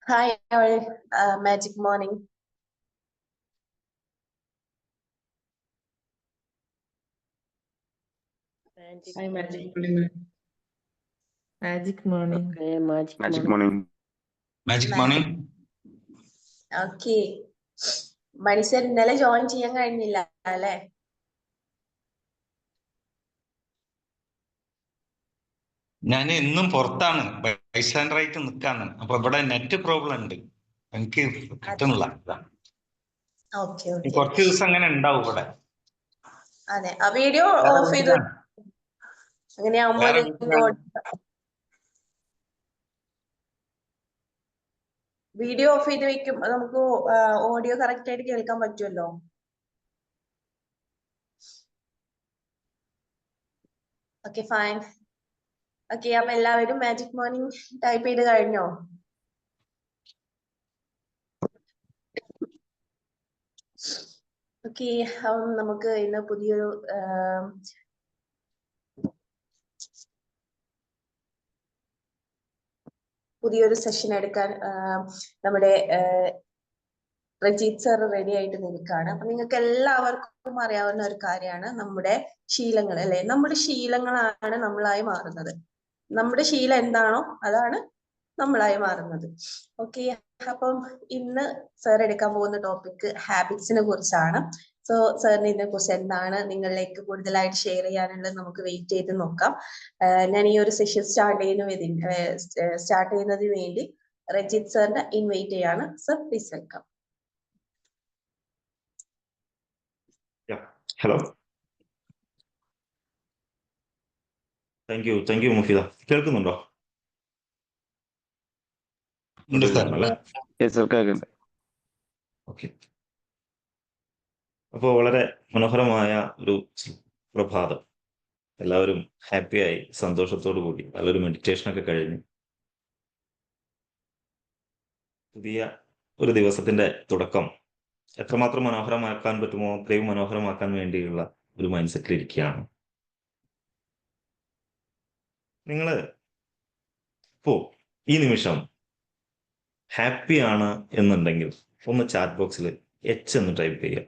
Hi, all. Magic morning. Hi, Magic morning. Magic morning. Okay, Magic morning. Magic morning. Okay. മണിസർ ഇന്നലെ join ചെയ്യാൻ കഴിഞ്ഞില്ല അല്ലേ? ഞാൻ ഇന്നും പുറത്താണ്, ബൈസ്റ്റാൻഡറായിട്ട് നിൽക്കാണ്. അപ്പൊ ഇവിടെ നെറ്റ് പ്രോബ്ലം ഉണ്ട്, എനിക്ക് കിട്ടുന്നില്ല. Okay okay. കുറച്ച് ദിവസം അങ്ങനെ ഉണ്ടാവും ഇവിടെ. അതെ, ആ വീഡിയോ ഓഫ് ചെയ്ത് അങ്ങനെയാകുമ്പോ വീഡിയോ ഓഫ് ചെയ്ത് വെക്കും, നമുക്ക് ഓഡിയോ കറക്റ്റ് ആയിട്ട് കേൾക്കാൻ പറ്റുമല്ലോ. Okay fine. ഓക്കെ, അപ്പൊ എല്ലാവരും മാജിക് മോർണിംഗ് ടൈപ്പ് ചെയ്ത് കഴിഞ്ഞോ? ഓക്കെ, നമുക്ക് ഇന്ന് പുതിയൊരു സെഷൻ എടുക്കാൻ നമ്മുടെ റജീത് സർ റെഡി ആയിട്ട് നിൽക്കുകയാണ്. അപ്പൊ നിങ്ങൾക്ക് എല്ലാവർക്കും അറിയാവുന്ന ഒരു കാര്യമാണ് നമ്മുടെ ശീലങ്ങൾ, അല്ലെ? നമ്മുടെ ശീലങ്ങളാണ് നമ്മളായി മാറുന്നത്. നമ്മുടെ ശീലം എന്താണോ അതാണ് നമ്മളായി മാറുന്നത്. ഓക്കെ, അപ്പം ഇന്ന് സർ എടുക്കാൻ പോകുന്ന ടോപ്പിക് ഹാബിറ്റ്സിനെ കുറിച്ചാണ്. സോ സാറിന് ഇതിനെ കുറിച്ച് എന്താണ് നിങ്ങളിലേക്ക് കൂടുതലായിട്ട് ഷെയർ ചെയ്യാനുള്ളത് നമുക്ക് വെയിറ്റ് ചെയ്ത് നോക്കാം. ഞാൻ ഈ ഒരു സെഷൻ സ്റ്റാർട്ട് ചെയ്യുന്നതിന് വേണ്ടി റജീത് സാറിനെ ഇൻവൈറ്റ് ചെയ്യാണ്. Sir please welcome. Hello, thank you Mufeeda. കേൾക്കുന്നുണ്ടോ? ഓക്കെ. അപ്പോൾ വളരെ മനോഹരമായ ഒരു പ്രഭാതം. എല്ലാവരും ഹാപ്പിയായി സന്തോഷത്തോടു കൂടി നല്ലൊരു മെഡിറ്റേഷനൊക്കെ കഴിഞ്ഞ് പുതിയ ഒരു ദിവസത്തിന്റെ തുടക്കം എത്രമാത്രം മനോഹരമാക്കാൻ പറ്റുമോ അത്രയും മനോഹരമാക്കാൻ വേണ്ടിയുള്ള ഒരു മൈൻഡ് സെറ്റിൽ ഇരിക്കുകയാണ്. നിങ്ങൾ ഇപ്പോ ഈ നിമിഷം ഹാപ്പിയാണ് എന്നുണ്ടെങ്കിൽ ഒന്ന് ചാറ്റ് ബോക്സിൽ എച്ച് എന്ന് ടൈപ്പ് ചെയ്യുക.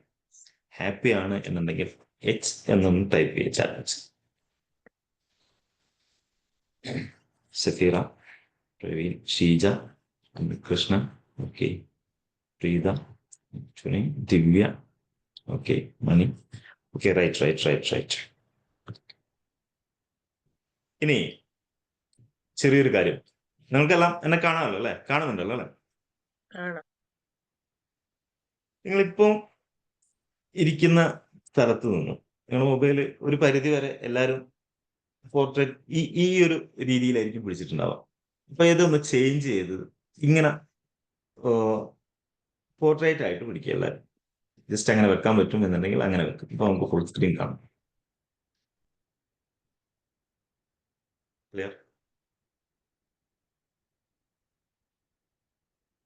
ഹാപ്പിയാണ് എന്നുണ്ടെങ്കിൽ എച്ച് എന്നൊന്ന് ടൈപ്പ് ചെയ്യുക ചാറ്റ് ബോക്സിൽ. സഫീറ, പ്രവീൺ, ഷീജ, കൃഷ്ണ, ഓക്കെ, പ്രീത, ദിവ്യ, ഓക്കെ, മണി, ഓക്കെ, റൈറ്റ്. ഇനി ചെറിയൊരു കാര്യം, നിങ്ങൾക്കെല്ലാം എന്നെ കാണാമല്ലോ അല്ലെ? കാണുന്നുണ്ടല്ലോ അല്ലെ? നിങ്ങളിപ്പോ ഇരിക്കുന്ന സ്ഥലത്ത് നിന്നും നിങ്ങളുടെ മൊബൈല് ഒരു പരിധി വരെ എല്ലാവരും പോർട്രേറ്റ് ഈ ഒരു രീതിയിലായിരിക്കും പിടിച്ചിട്ടുണ്ടാവുക. അപ്പൊ ഇതൊന്ന് ചേഞ്ച് ചെയ്ത് ഇങ്ങനെ പോർട്രേറ്റ് ആയിട്ട് പിടിക്കുക. എല്ലാവരും ജസ്റ്റ് അങ്ങനെ വെക്കാൻ പറ്റും എന്നുണ്ടെങ്കിൽ അങ്ങനെ വെക്കും. ഇപ്പൊ നമുക്ക് ഫുൾ സ്ക്രീൻ കാണാം. ക്ലിയർ?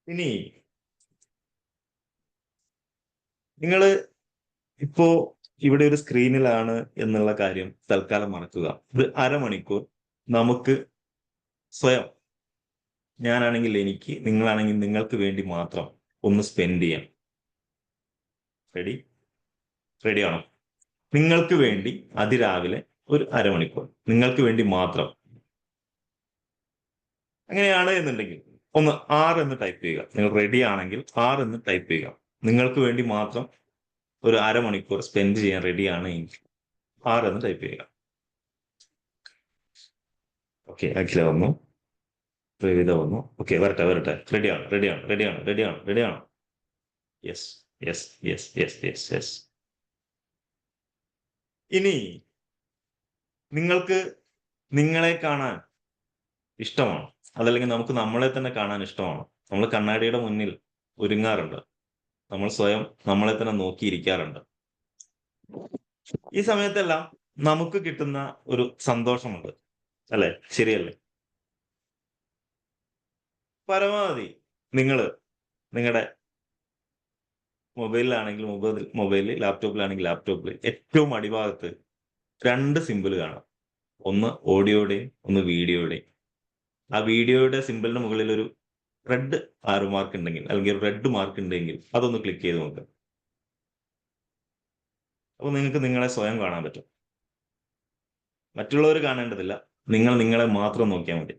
ഇനി നിങ്ങള് ഇപ്പോ ഇവിടെ ഒരു സ്ക്രീനിലാണ് എന്നുള്ള കാര്യം തൽക്കാലം മറക്കുക. ഒരു അരമണിക്കൂർ നമുക്ക് സ്വയം, ഞാനാണെങ്കിൽ എനിക്ക്, നിങ്ങളാണെങ്കിൽ നിങ്ങൾക്ക് വേണ്ടി മാത്രം ഒന്ന് സ്പെൻഡ് ചെയ്യാം. റെഡിയാണോ? നിങ്ങൾക്ക് വേണ്ടി അതിരാവിലെ ഒരു അരമണിക്കൂർ നിങ്ങൾക്ക് വേണ്ടി മാത്രം. അങ്ങനെയാണ് എന്നുണ്ടെങ്കിൽ ഒന്ന് 6 എന്ന് ടൈപ്പ് ചെയ്യുക. നിങ്ങൾ റെഡി ആണെങ്കിൽ 6 എന്ന് ടൈപ്പ് ചെയ്യുക. നിങ്ങൾക്ക് വേണ്ടി മാത്രം ഒരു അരമണിക്കൂർ സ്പെൻഡ് ചെയ്യാൻ റെഡിയാണ് എങ്കിൽ 6 എന്ന് ടൈപ്പ് ചെയ്യുക. ഓക്കെ, അഖില വന്നു, പ്രവിത വന്നു. ഓക്കെ, വരട്ടെ. റെഡിയാണോ? യെസ്. ഇനി നിങ്ങൾക്ക് നിങ്ങളെ കാണാൻ ഇഷ്ടമാണ്, അതല്ലെങ്കിൽ നമുക്ക് നമ്മളെ തന്നെ കാണാൻ ഇഷ്ടമാണ്. നമ്മൾ കണ്ണാടിയുടെ മുന്നിൽ ഒരുങ്ങാറുണ്ട്, നമ്മൾ സ്വയം നമ്മളെ തന്നെ നോക്കിയിരിക്കാറുണ്ട്. ഈ സമയത്തെല്ലാം നമുക്ക് കിട്ടുന്ന ഒരു സന്തോഷമുണ്ട്, അല്ലെ? ശരിയല്ലേ? പരമാവധി നിങ്ങളുടെ മൊബൈലിലാണെങ്കിൽ മൊബൈലിൽ, ലാപ്ടോപ്പിലാണെങ്കിൽ ലാപ്ടോപ്പിൽ ഏറ്റവും അടിഭാഗത്ത് 2 സിമ്പിൾ കാണാം. ഒന്ന് ഓഡിയോയുടെയും ഒന്ന് വീഡിയോയുടെയും. ആ വീഡിയോയുടെ സിമ്പിളിന് മുകളിൽ ഒരു റെഡ് ആരോ മാർക്ക് ഉണ്ടെങ്കിൽ അല്ലെങ്കിൽ റെഡ് മാർക്ക് ഉണ്ടെങ്കിൽ അതൊന്ന് ക്ലിക്ക് ചെയ്ത് നോക്കുക. അപ്പോൾ നിങ്ങൾക്ക് നിങ്ങളെ സ്വയം കാണാൻ പറ്റും. മറ്റുള്ളവർ കാണേണ്ടതില്ല, നിങ്ങൾ നിങ്ങളെ മാത്രം നോക്കിയാൽ മതി.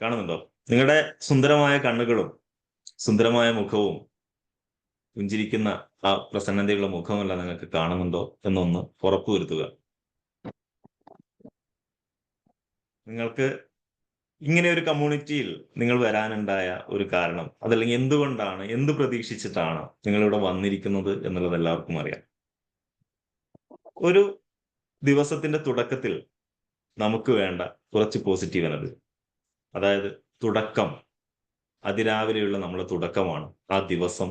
കാണുന്നുണ്ടോ? നിങ്ങളുടെ സുന്ദരമായ കണ്ണുകളും സുന്ദരമായ മുഖവും പുഞ്ചിരിക്കുന്ന ആ പ്രസന്നതയുള്ള മുഖമല്ല നിങ്ങൾക്ക് കാണുന്നുണ്ടോ എന്നൊന്ന് ഉറപ്പുവരുത്തുക. നിങ്ങൾക്ക് ഇങ്ങനെ ഒരു കമ്മ്യൂണിറ്റിയിൽ നിങ്ങൾ വരാനുണ്ടായ ഒരു കാരണം, അതല്ലെങ്കിൽ എന്തുകൊണ്ടാണ്, എന്ത് പ്രതീക്ഷിച്ചിട്ടാണ് നിങ്ങളിവിടെ വന്നിരിക്കുന്നത് എന്നുള്ളത് എല്ലാവർക്കും അറിയാം. ഒരു ദിവസത്തിന്റെ തുടക്കത്തിൽ നമുക്ക് വേണ്ട കുറച്ച് പോസിറ്റീവ് എനർജി, അതായത് തുടക്കം, അതിരാവിലെയുള്ള നമ്മുടെ തുടക്കമാണ് ആ ദിവസം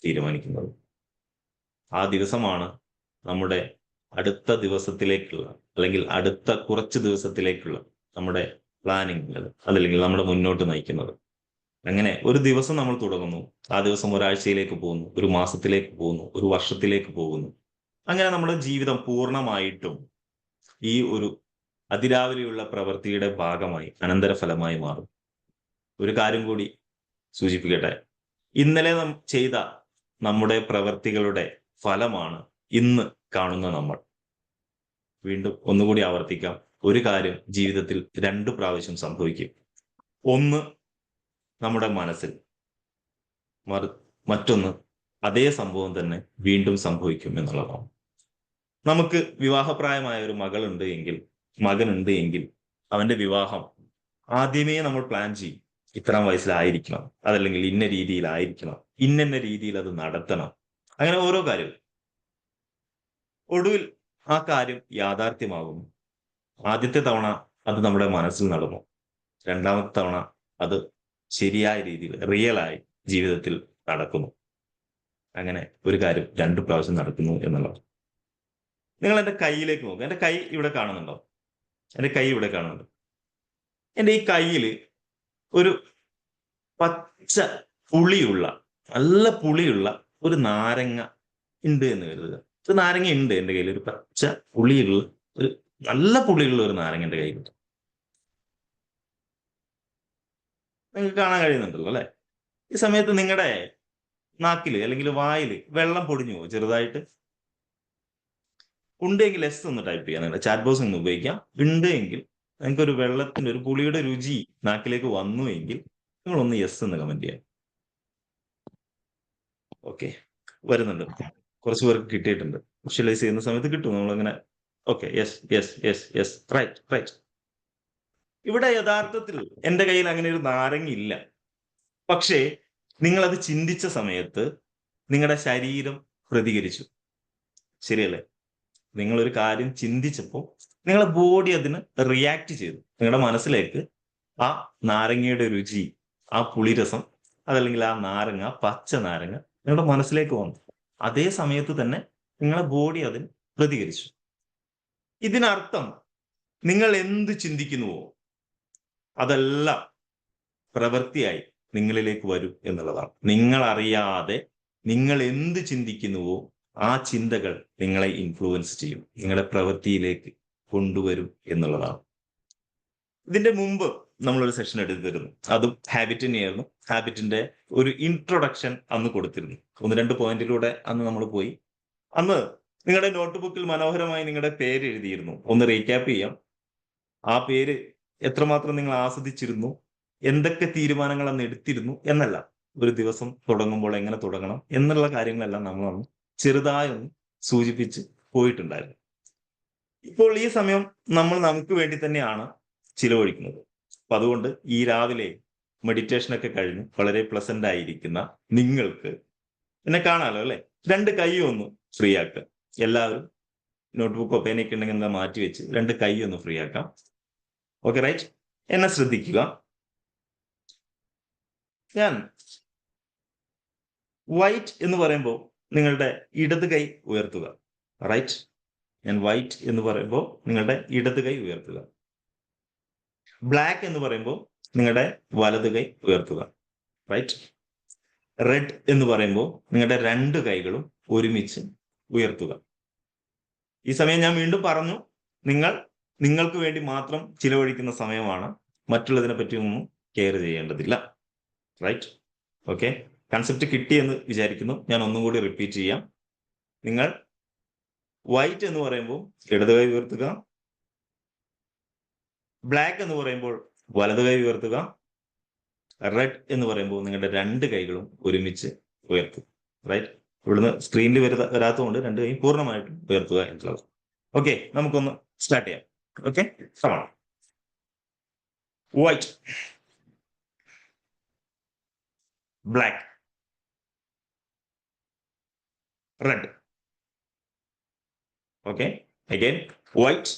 തീരുമാനിക്കുന്നത്. ആ ദിവസമാണ് നമ്മുടെ അടുത്ത ദിവസത്തിലേക്കുള്ള അല്ലെങ്കിൽ അടുത്ത കുറച്ച് ദിവസത്തിലേക്കുള്ള നമ്മുടെ പ്ലാനിങ്ങുകൾ അതല്ലെങ്കിൽ നമ്മുടെ മുന്നോട്ട് നയിക്കുന്നത്. അങ്ങനെ ഒരു ദിവസം നമ്മൾ തുടങ്ങുന്നു, ആ ദിവസം ഒരാഴ്ചയിലേക്ക് പോകുന്നു, ഒരു മാസത്തിലേക്ക് പോകുന്നു, ഒരു വർഷത്തിലേക്ക് പോകുന്നു. അങ്ങനെ നമ്മുടെ ജീവിതം പൂർണ്ണമായിട്ടും ഈ ഒരു അതിരാവിലെയുള്ള പ്രവൃത്തിയുടെ ഭാഗമായി അനന്തരഫലമായി മാറും. ഒരു കാര്യം കൂടി സൂചിപ്പിക്കട്ടെ, ഇന്നലെ ചെയ്ത നമ്മുടെ പ്രവൃത്തികളുടെ ഫലമാണ് ഇന്ന് കാണുന്ന നമ്മൾ. വീണ്ടും ഒന്നുകൂടി ആവർത്തിക്കാം, ഒരു കാര്യം ജീവിതത്തിൽ 2 പ്രാവശ്യം സംഭവിക്കും. ഒന്ന് നമ്മുടെ മനസ്സിൽ, മറ്റൊന്ന് അതേ സംഭവം തന്നെ വീണ്ടും സംഭവിക്കും എന്നുള്ളതാണ്. നമുക്ക് വിവാഹപ്രായമായ ഒരു മകളുണ്ട് എങ്കിൽ, മകനുണ്ട് എങ്കിൽ അവന്റെ വിവാഹം ആദ്യമേ നമ്മൾ പ്ലാൻ ചെയ്യും. ഇത്രാം വയസ്സിലായിരിക്കണം, അതല്ലെങ്കിൽ ഇന്ന രീതിയിലായിരിക്കണം, ഇന്ന രീതിയിൽ അത് നടത്തണം, അങ്ങനെ ഓരോ കാര്യവും. ഒടുവിൽ ആ കാര്യം യാഥാർത്ഥ്യമാകുന്നു. ആദ്യത്തെ തവണ അത് നമ്മുടെ മനസ്സിൽ നടന്നു, രണ്ടാമത്തെ തവണ അത് ശരിയായ രീതിയിൽ റിയലായി ജീവിതത്തിൽ നടക്കുന്നു. അങ്ങനെ ഒരു കാര്യം 2 പ്രാവശ്യം നടക്കുന്നു എന്നുള്ളത്. നിങ്ങൾ എൻ്റെ കൈയിലേക്ക് നോക്കുക. എൻ്റെ കൈ ഇവിടെ കാണുന്നുണ്ടോ? എൻ്റെ കൈ ഇവിടെ കാണുന്നുണ്ട്. എൻ്റെ ഈ കയ്യിൽ ഒരു പച്ച പുളിയുള്ള, നല്ല പുളിയുള്ള ഒരു നാരങ്ങ ഉണ്ട് എന്ന് കരുതുക. ഒരു നാരങ്ങ ഉണ്ട് എൻ്റെ കയ്യിൽ, ഒരു പച്ച പുളിയുള്ള, ഒരു നല്ല പുളിയുള്ള ഒരു നാരങ്ങ എൻ്റെ കയ്യിലുണ്ട്. നിങ്ങൾക്ക് കാണാൻ കഴിയുന്നുണ്ടല്ലോ അല്ലെ? ഈ സമയത്ത് നിങ്ങളുടെ നാക്കില് അല്ലെങ്കിൽ വായില് വെള്ളം പൊടിഞ്ഞു പോകും ചെറുതായിട്ട്. ഉണ്ടെങ്കിൽ എസ് ഒന്ന് ടൈപ്പ് ചെയ്യാം, നിങ്ങളുടെ ചാറ്റ് ബോക്സ് ഒന്ന് ഉപയോഗിക്കാം. ഉണ്ട് എങ്കിൽ നിങ്ങൾക്ക് ഒരു വെള്ളത്തിന്റെ, ഒരു പുളിയുടെ രുചി നാക്കിലേക്ക് വന്നു എങ്കിൽ നിങ്ങളൊന്ന് യെസ് എന്ന് കമന്റ് ചെയ്യാം. ഓക്കെ, വരുന്നുണ്ട്. കുറച്ച് പേർക്ക് കിട്ടിയിട്ടുണ്ട്. വിഷ്വലൈസ് ചെയ്യുന്ന സമയത്ത് കിട്ടും. നമ്മളങ്ങനെ okay, yes yes yes yes, right right. ഇവിടെ യഥാർത്ഥത്തിൽ എൻ്റെ കയ്യിൽ അങ്ങനെ ഒരു നാരങ്ങ ഇല്ല. പക്ഷേ നിങ്ങളത് ചിന്തിച്ച സമയത്ത് നിങ്ങളുടെ ശരീരം പ്രതികരിച്ചു, ശരിയല്ലേ? നിങ്ങളൊരു കാര്യം ചിന്തിച്ചപ്പോൾ നിങ്ങളുടെ ബോഡി അതിന് റിയാക്ട് ചെയ്തു. നിങ്ങളുടെ മനസ്സിലേക്ക് ആ നാരങ്ങയുടെ രുചി, ആ പുളിരസം, അതല്ലെങ്കിൽ ആ നാരങ്ങ, പച്ച നാരങ്ങ നിങ്ങളുടെ മനസ്സിലേക്ക് വന്നു. അതേ സമയത്ത് തന്നെ നിങ്ങളുടെ ബോഡി അതിന് പ്രതികരിച്ചു. ഇതിനർത്ഥം നിങ്ങൾ എന്ത് ചിന്തിക്കുന്നുവോ അതെല്ലാം പ്രവൃത്തിയായി നിങ്ങളിലേക്ക് വരും എന്നുള്ളതാണ്. നിങ്ങൾ അറിയാതെ നിങ്ങൾ എന്ത് ചിന്തിക്കുന്നുവോ ആ ചിന്തകൾ നിങ്ങളെ ഇൻഫ്ലുവൻസ് ചെയ്യും, നിങ്ങളുടെ പ്രവൃത്തിയിലേക്ക് കൊണ്ടുവരും എന്നുള്ളതാണ്. ഇതിന്റെ മുമ്പ് നമ്മളൊരു സെഷൻ എടുത്തിരുന്നു, അതും ഹാബിറ്റിനെയായിരുന്നു. ഹാബിറ്റിന്റെ ഒരു ഇൻട്രൊഡക്ഷൻ അന്ന് കൊടുത്തിരുന്നു. 1-2 പോയിന്റിലൂടെ അന്ന് നമ്മൾ പോയി. അന്ന് നിങ്ങളുടെ നോട്ട് ബുക്കിൽ മനോഹരമായി നിങ്ങളുടെ പേര് എഴുതിയിരുന്നു. ഒന്ന് റീക്യാപ്പ് ചെയ്യാം. ആ പേര് എത്രമാത്രം നിങ്ങൾ ആസ്വദിച്ചിരുന്നു, എന്തൊക്കെ തീരുമാനങ്ങൾ അന്ന് എടുത്തിരുന്നു എന്നല്ല, ഒരു ദിവസം തുടങ്ങുമ്പോൾ എങ്ങനെ തുടങ്ങണം എന്നുള്ള കാര്യങ്ങളെല്ലാം നമ്മൾ അന്ന് ചെറുതായൊന്ന് സൂചിപ്പിച്ച് പോയിട്ടുണ്ടായിരുന്നു. ഇപ്പോൾ ഈ സമയം നമ്മൾ നമുക്ക് വേണ്ടി തന്നെയാണ് ചിലവഴിക്കുന്നത്. അപ്പൊ അതുകൊണ്ട് ഈ രാവിലെ മെഡിറ്റേഷനൊക്കെ കഴിഞ്ഞ് വളരെ പ്ലസന്റ് ആയിരിക്കുന്ന നിങ്ങൾക്ക് എന്നെ കാണാലോ അല്ലെ? 2 കൈ ഒന്ന് ഫ്രീ ആക്കുക. എല്ലാവരും നോട്ട്ബുക്കോ പേനയൊക്കെ ഉണ്ടെങ്കിൽ എന്താ മാറ്റി വെച്ച് 2 കൈ ഒന്ന് ഫ്രീ ആക്കാം. Okay, right. എന്നെ ശ്രദ്ധിക്കുക. ഞാൻ വൈറ്റ് എന്ന് പറയുമ്പോൾ നിങ്ങളുടെ ഇടത് കൈ ഉയർത്തുക. റൈറ്റ്. ഞാൻ വൈറ്റ് എന്ന് പറയുമ്പോൾ നിങ്ങളുടെ ഇടത് കൈ ഉയർത്തുക. ബ്ലാക്ക് എന്ന് പറയുമ്പോൾ നിങ്ങളുടെ വലത് കൈ ഉയർത്തുക. റൈറ്റ്. റെഡ് എന്ന് പറയുമ്പോൾ നിങ്ങളുടെ 2 കൈകളും ഒരുമിച്ച് ഉയർത്തുക. ഈ സമയം ഞാൻ വീണ്ടും പറഞ്ഞു, നിങ്ങൾക്ക് വേണ്ടി മാത്രം ചിലവഴിക്കുന്ന സമയമാണ്. മറ്റുള്ളതിനെ പറ്റി ഒന്നും കെയർ ചെയ്യേണ്ടതില്ല. റൈറ്റ്? ഓക്കെ, കൺസെപ്റ്റ് കിട്ടിയെന്ന് വിചാരിക്കുന്നു. ഞാൻ ഒന്നും കൂടി റിപ്പീറ്റ് ചെയ്യാം. നിങ്ങൾ വൈറ്റ് എന്ന് പറയുമ്പോൾ ഇടത് കൈ ഉയർത്തുക, ബ്ലാക്ക് എന്ന് പറയുമ്പോൾ വലത് കൈ ഉയർത്തുക, റെഡ് എന്ന് പറയുമ്പോൾ നിങ്ങളുടെ രണ്ട് കൈകളും ഒരുമിച്ച് ഉയർത്തുക. റൈറ്റ്? ഇവിടുന്ന് സ്ക്രീനിൽ വരാത്തതുകൊണ്ട് രണ്ട് കൈ പൂർണ്ണമായിട്ടും ഉയർത്തുക എന്നുള്ളത്. ഓക്കെ, നമുക്കൊന്ന് സ്റ്റാർട്ട് ചെയ്യാം. Okay, white, black, red. Okay, again white,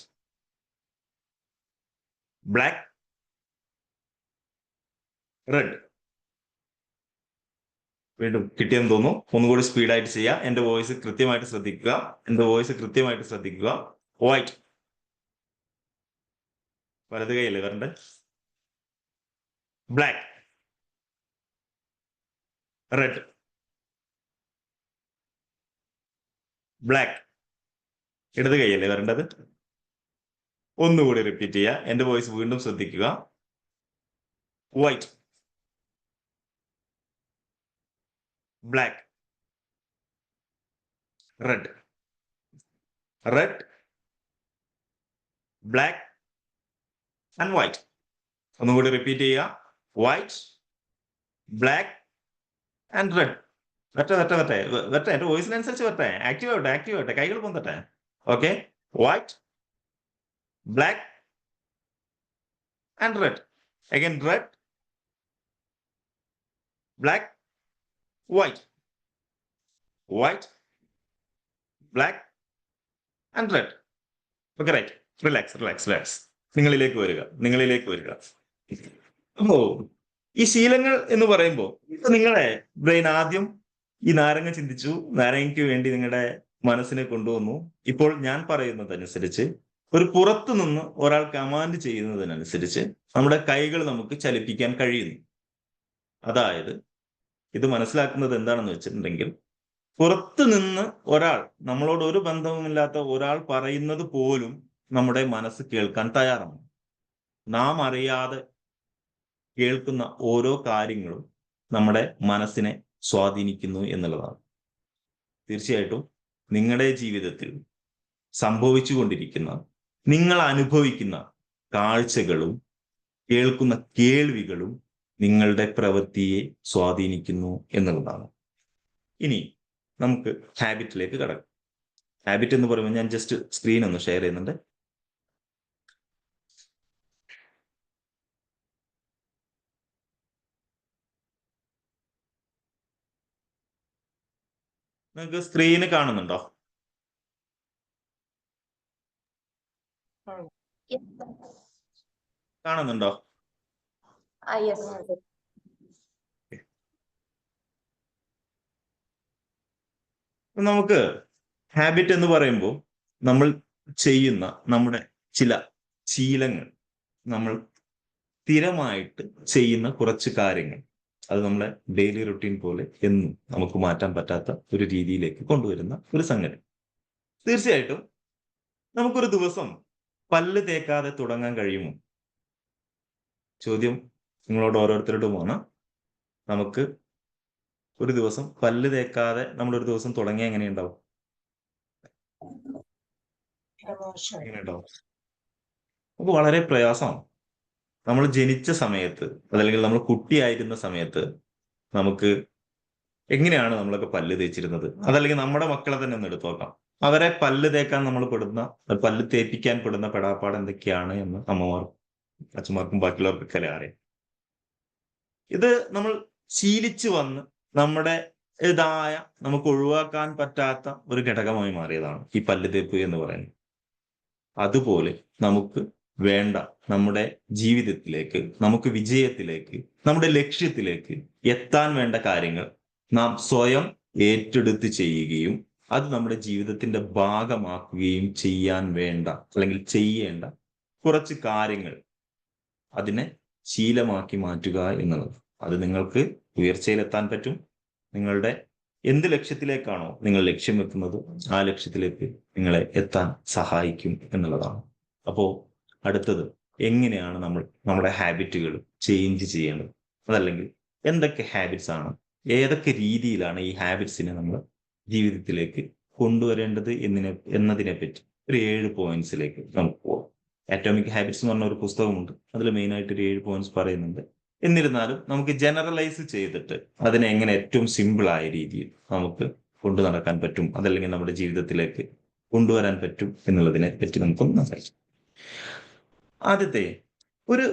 black, red. വീണ്ടും കിട്ടിയെന്ന് തോന്നുന്നു. ഒന്നുകൂടി സ്പീഡായിട്ട് ചെയ്യുക. എന്റെ വോയിസ് കൃത്യമായിട്ട് ശ്രദ്ധിക്കുക. വൈറ്റ്, വലത് കൈയല്ലേ വരണ്ടേ? ബ്ലാക്ക്, റെഡ്, ബ്ലാക്ക്, ഇടത് കൈയല്ലേ വരേണ്ടത്? ഒന്നുകൂടി റിപ്പീറ്റ് ചെയ്യുക. എന്റെ വോയിസ് വീണ്ടും ശ്രദ്ധിക്കുക. White, black, red, black and white. ഒന്നുകൂടി റിപ്പീറ്റ് ചെയ്യുക. White, black and red. വരട്ടെ എന്റെ വോയിസിനനുസരിച്ച് വരട്ടെ. ആക്റ്റീവ് ആവട്ടെ, കൈകൾ പൊന്തട്ടെ. Okay, white, black and red. Again red, black, white, black and red. Okay, right. Relax. നിങ്ങളിലേക്ക് വരിക. ഓ, ഈ ശീലങ്ങൾ എന്ന് പറയുമ്പോൾ നിങ്ങളെ ബ്രെയിൻ ആദ്യം ഈ നാരങ്ങ ചിന്തിച്ചു, നാരങ്ങയ്ക്ക് വേണ്ടി നിങ്ങളുടെ മനസ്സിനെ കൊണ്ടുവന്നു. ഇപ്പോൾ ഞാൻ പറയുന്നതനുസരിച്ച്, ഒരു പുറത്തു നിന്ന് ഒരാൾ കമാൻഡ് ചെയ്യുന്നതിനനുസരിച്ച് നമ്മുടെ കൈകൾ നമുക്ക് ചലിപ്പിക്കാൻ കഴിയുന്നു. അതായത് ഇത് മനസ്സിലാക്കുന്നത് എന്താണെന്ന് വെച്ചിട്ടുണ്ടെങ്കിൽ, പുറത്തു നിന്ന് ഒരാൾ, നമ്മളോട് ഒരു ബന്ധവുമില്ലാത്ത ഒരാൾ പറയുന്നത് പോലും നമ്മുടെ മനസ്സ് കേൾക്കാൻ തയ്യാറാണ്. നാം അറിയാതെ കേൾക്കുന്ന ഓരോ കാര്യങ്ങളും നമ്മുടെ മനസ്സിനെ സ്വാധീനിക്കുന്നു എന്നുള്ളതാണ്. തീർച്ചയായിട്ടും നിങ്ങളുടെ ജീവിതത്തിൽ സംഭവിച്ചുകൊണ്ടിരിക്കുന്ന, നിങ്ങൾ അനുഭവിക്കുന്ന കാഴ്ചകളും കേൾക്കുന്ന കേൾവികളും നിങ്ങളുടെ പ്രവൃത്തിയെ സ്വാധീനിക്കുന്നു എന്നുള്ളതാണ്. ഇനി നമുക്ക് ഹാബിറ്റിലേക്ക് കടക്കാം. ഹാബിറ്റ് എന്ന് പറയുമ്പോൾ ഞാൻ ജസ്റ്റ് സ്ക്രീൻ ഒന്ന് ഷെയർ ചെയ്യുന്നുണ്ട്. നിങ്ങൾക്ക് സ്ക്രീന് കാണുന്നുണ്ടോ? കാണുന്നുണ്ടോ? നമുക്ക് ഹാബിറ്റ് എന്ന് പറയുമ്പോൾ നമ്മൾ ചെയ്യുന്ന നമ്മുടെ ചില ശീലങ്ങൾ, നമ്മൾ സ്ഥിരമായിട്ട് ചെയ്യുന്ന കുറച്ച് കാര്യങ്ങൾ, അത് നമ്മളെ ഡെയിലി റുട്ടീൻ പോലെ എന്നും നമുക്ക് മാറ്റാൻ പറ്റാത്ത ഒരു രീതിയിലേക്ക് കൊണ്ടുവരുന്ന ഒരു സംഗതി. തീർച്ചയായിട്ടും നമുക്കൊരു ദിവസം പല്ല് തേക്കാതെ തുടങ്ങാൻ കഴിയുമോ? ചോദ്യം നിങ്ങളോട് ഓരോരുത്തരോടുമാണ്. നമുക്ക് ഒരു ദിവസം പല്ല് തേക്കാതെ നമ്മളൊരു ദിവസം തുടങ്ങിയാൽ എങ്ങനെയുണ്ടാവും? നമുക്ക് വളരെ പ്രയാസമാണ്. നമ്മൾ ജനിച്ച സമയത്ത്, അതല്ലെങ്കിൽ നമ്മൾ കുട്ടിയായിരുന്ന സമയത്ത് നമുക്ക് എങ്ങനെയാണ് നമ്മളൊക്കെ പല്ല് തേച്ചിരുന്നത്? അതല്ലെങ്കിൽ നമ്മുടെ മക്കളെ തന്നെ ഒന്ന് എടുത്തു നോക്കാം. അവരെ പല്ല് തേക്കാൻ നമ്മൾ പല്ല് തേപ്പിക്കാൻ പെടുന്ന പെടാപ്പാട് എന്തൊക്കെയാണ് എന്ന് അമ്മമാർക്കും അച്ഛന്മാർക്കും ബാക്കിയുള്ളവർക്കൊക്കെ അറിയാം. ഇത് നമ്മൾ ശീലിച്ചു വന്ന് നമ്മുടെ നമുക്ക് ഒഴിവാക്കാൻ പറ്റാത്ത ഒരു ഘടകമായി മാറിയതാണ് ഈ പല്ല് തേപ്പ് എന്ന് പറയുന്നത്. അതുപോലെ നമുക്ക് വേണ്ട നമ്മുടെ ജീവിതത്തിലേക്ക്, നമുക്ക് വിജയത്തിലേക്ക്, നമ്മുടെ ലക്ഷ്യത്തിലേക്ക് എത്താൻ വേണ്ട കാര്യങ്ങൾ നാം സ്വയം ഏറ്റെടുത്ത് ചെയ്യുകയും അത് നമ്മുടെ ജീവിതത്തിന്റെ ഭാഗമാക്കുകയും ചെയ്യാൻ വേണ്ട, അല്ലെങ്കിൽ ചെയ്യേണ്ട കുറച്ച് കാര്യങ്ങൾ, അതിനെ ശീലമാക്കി മാറ്റുക എന്നുള്ളത്. അത് നിങ്ങൾക്ക് ഉയർച്ചയിലെത്താൻ പറ്റും. നിങ്ങളുടെ എന്ത് ലക്ഷ്യത്തിലേക്കാണോ നിങ്ങൾ ലക്ഷ്യം വെക്കുന്നത്, ആ ലക്ഷ്യത്തിലേക്ക് നിങ്ങളെ എത്താൻ സഹായിക്കും എന്നുള്ളതാണ്. അപ്പോ അടുത്തത് എങ്ങനെയാണ് നമ്മൾ നമ്മുടെ ഹാബിറ്റുകൾ ചേഞ്ച് ചെയ്യേണ്ടത്, അതല്ലെങ്കിൽ എന്തൊക്കെ ഹാബിറ്റ്സ് ആണ്, ഏതൊക്കെ രീതിയിലാണ് ഈ ഹാബിറ്റ്സിനെ നമ്മൾ ജീവിതത്തിലേക്ക് കൊണ്ടുവരേണ്ടത് എന്നതിനെ പറ്റി ഒരു 7 പോയിന്റ്സിലേക്ക് നമുക്ക് പോകാം. അറ്റോമിക് ഹാബിറ്റ്സ് എന്ന് പറഞ്ഞ ഒരു പുസ്തകമുണ്ട്, അതിൽ മെയിനായിട്ട് ഒരു 7 പോയിന്റ്സ് പറയുന്നുണ്ട്. എന്നിരുന്നാലും നമുക്ക് ജനറലൈസ് ചെയ്തിട്ട് അതിനെ എങ്ങനെ ഏറ്റവും സിമ്പിൾ ആയ രീതിയിൽ നമുക്ക് കൊണ്ടു നടക്കാൻ പറ്റും, അതല്ലെങ്കിൽ നമ്മുടെ ജീവിതത്തിലേക്ക് കൊണ്ടുവരാൻ പറ്റും എന്നുള്ളതിനെ പറ്റി നമുക്കൊന്ന് സംസാരിക്കാം. ആദ്യത്തെ, ഒരു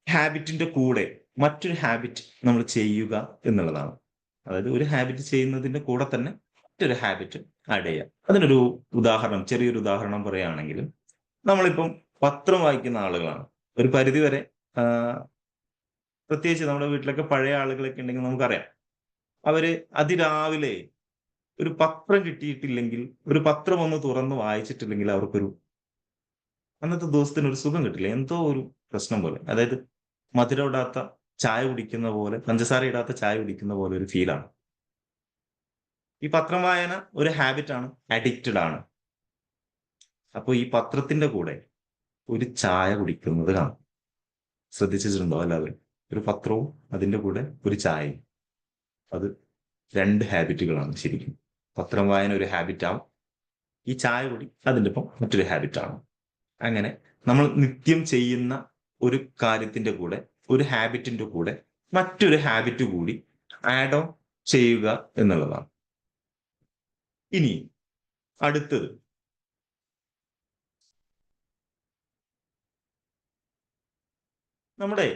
ഹാബിറ്റിന്റെ കൂടെ മറ്റൊരു ഹാബിറ്റ് നമ്മൾ ചെയ്യുക എന്നുള്ളതാണ്. അതായത് ഒരു ഹാബിറ്റ് ചെയ്യുന്നതിന്റെ കൂടെ തന്നെ മറ്റൊരു ഹാബിറ്റ് ആഡ് ചെയ്യാം. അതിനൊരു ഉദാഹരണം, ചെറിയൊരു ഉദാഹരണം പറയുകയാണെങ്കിൽ, നമ്മളിപ്പം പത്രം വായിക്കുന്ന ആളുകളാണ്. ഒരു പരിധിവരെ പ്രത്യേകിച്ച് നമ്മുടെ വീട്ടിലൊക്കെ പഴയ ആളുകളൊക്കെ ഉണ്ടെങ്കിൽ നമുക്കറിയാം, അവര് അതിരാവിലെ ഒരു പത്രം കിട്ടിയിട്ടില്ലെങ്കിൽ, ഒരു പത്രം ഒന്ന് തുറന്ന് വായിച്ചിട്ടില്ലെങ്കിൽ അവർക്കൊരു അന്നത്തെ ദിവസത്തിന് ഒരു സുഖം കിട്ടില്ല. എന്തോ ഒരു പ്രശ്നം പോലെ, അതായത് മധുരം ഇടാത്ത ചായ കുടിക്കുന്ന പോലെ, പഞ്ചസാര ഇടാത്ത ചായ കുടിക്കുന്ന പോലെ ഒരു ഫീലാണ്. ഈ പത്രം വായന ഒരു ഹാബിറ്റാണ്, അഡിക്റ്റഡ് ആണ്. അപ്പോൾ ഈ പത്രത്തിന്റെ കൂടെ ഒരു ചായ കുടിക്കുന്നത് കാണും. ശ്രദ്ധിച്ചിട്ടുണ്ടോ എല്ലാവരും? ഒരു പത്രവും അതിന്റെ കൂടെ ഒരു ചായയും. അത് 2 ഹാബിറ്റുകളാണ് ശരിക്കും. പത്രം വായന ഒരു ഹാബിറ്റാവും, ഈ ചായ കുടി അതിൻ്റെ ഒപ്പം മറ്റൊരു ഹാബിറ്റാണ്. അങ്ങനെ നമ്മൾ നിത്യം ചെയ്യുന്ന ഒരു കാര്യത്തിന്റെ കൂടെ, ഒരു ഹാബിറ്റിന്റെ കൂടെ മറ്റൊരു ഹാബിറ്റ് കൂടി ആഡ് ഓൺ ചെയ്യുക എന്നുള്ളതാണ്. ഇനി അടുത്തത്, നമ്മുടെ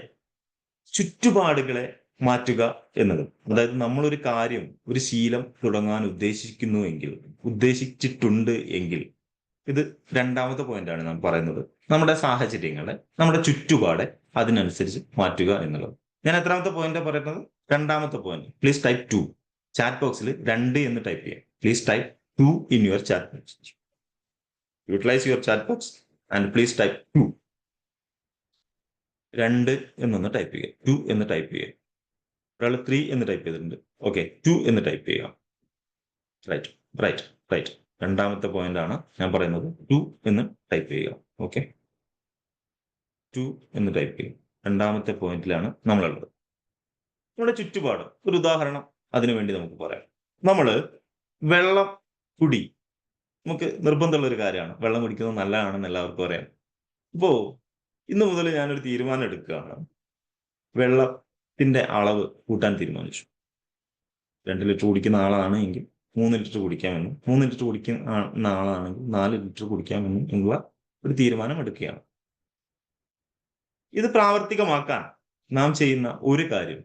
ചുറ്റുപാടുകളെ മാറ്റുക എന്നത്. അതായത് നമ്മളൊരു കാര്യം, ഒരു ശീലം തുടങ്ങാൻ ഉദ്ദേശിച്ചിട്ടുണ്ട് എങ്കിൽ, ഇത് 2ാമത്തെ പോയിന്റാണ് നാം പറയുന്നത്, നമ്മുടെ സാഹചര്യങ്ങളെ, നമ്മുടെ ചുറ്റുപാടെ അതിനനുസരിച്ച് മാറ്റുക എന്നുള്ളത്. ഞാൻ എത്രാമത്തെ പോയിന്റ് പറയുന്നത്? 2ാമത്തെ പോയിന്റ്. Please type 2. ചാറ്റ് ബോക്സിൽ 2 എന്ന് ടൈപ്പ് ചെയ്യാം. Please type 2 in your chat box. Utilise your chat box and please type 2. 2 എന്നൊന്ന് ടൈപ്പ് ചെയ്യുക, 2 എന്ന് ടൈപ്പ് ചെയ്യുക. ഒരാൾ 3 എന്ന് ടൈപ്പ് ചെയ്തിട്ടുണ്ട്. ഓക്കെ, 2 എന്ന് ടൈപ്പ് ചെയ്യുക. റൈറ്റ് റൈറ്റ് റൈറ്റ് 2ാമത്തെ പോയിന്റ് ആണ് ഞാൻ പറയുന്നത്. 2 എന്ന് ടൈപ്പ് ചെയ്യുക. ഓക്കെ, 2 എന്ന് ടൈപ്പ് ചെയ്യുക. 2ാമത്തെ പോയിന്റിലാണ് നമ്മളുള്ളത്. നമ്മുടെ ചുറ്റുപാട് ഒരു ഉദാഹരണം അതിനു വേണ്ടി നമുക്ക് പറയാം. നമ്മള് വെള്ളം കുടി നമുക്ക് നിർബന്ധമുള്ള ഒരു കാര്യമാണ്. വെള്ളം കുടിക്കുന്നത് നല്ലതാണെന്ന് എല്ലാവർക്കും അറിയാം. ഇപ്പോ ഇന്ന് മുതൽ ഞാനൊരു തീരുമാനം എടുക്കുകയാണ്. വെള്ളത്തിന്റെ അളവ് കൂട്ടാൻ തീരുമാനിച്ചു. 2 ലിറ്റർ കുടിക്കുന്ന ആളാണ് എങ്കിൽ 3 ലിറ്റർ കുടിക്കാമെന്നും, 3 ലിറ്റർ കുടിക്കുന്ന ആളാണെങ്കിൽ 4 ലിറ്റർ കുടിക്കാമെന്നും എന്നുള്ള ഒരു തീരുമാനം എടുക്കുകയാണ്. ഇത് പ്രാവർത്തികമാക്കാൻ നാം ചെയ്യുന്ന ഒരു കാര്യം,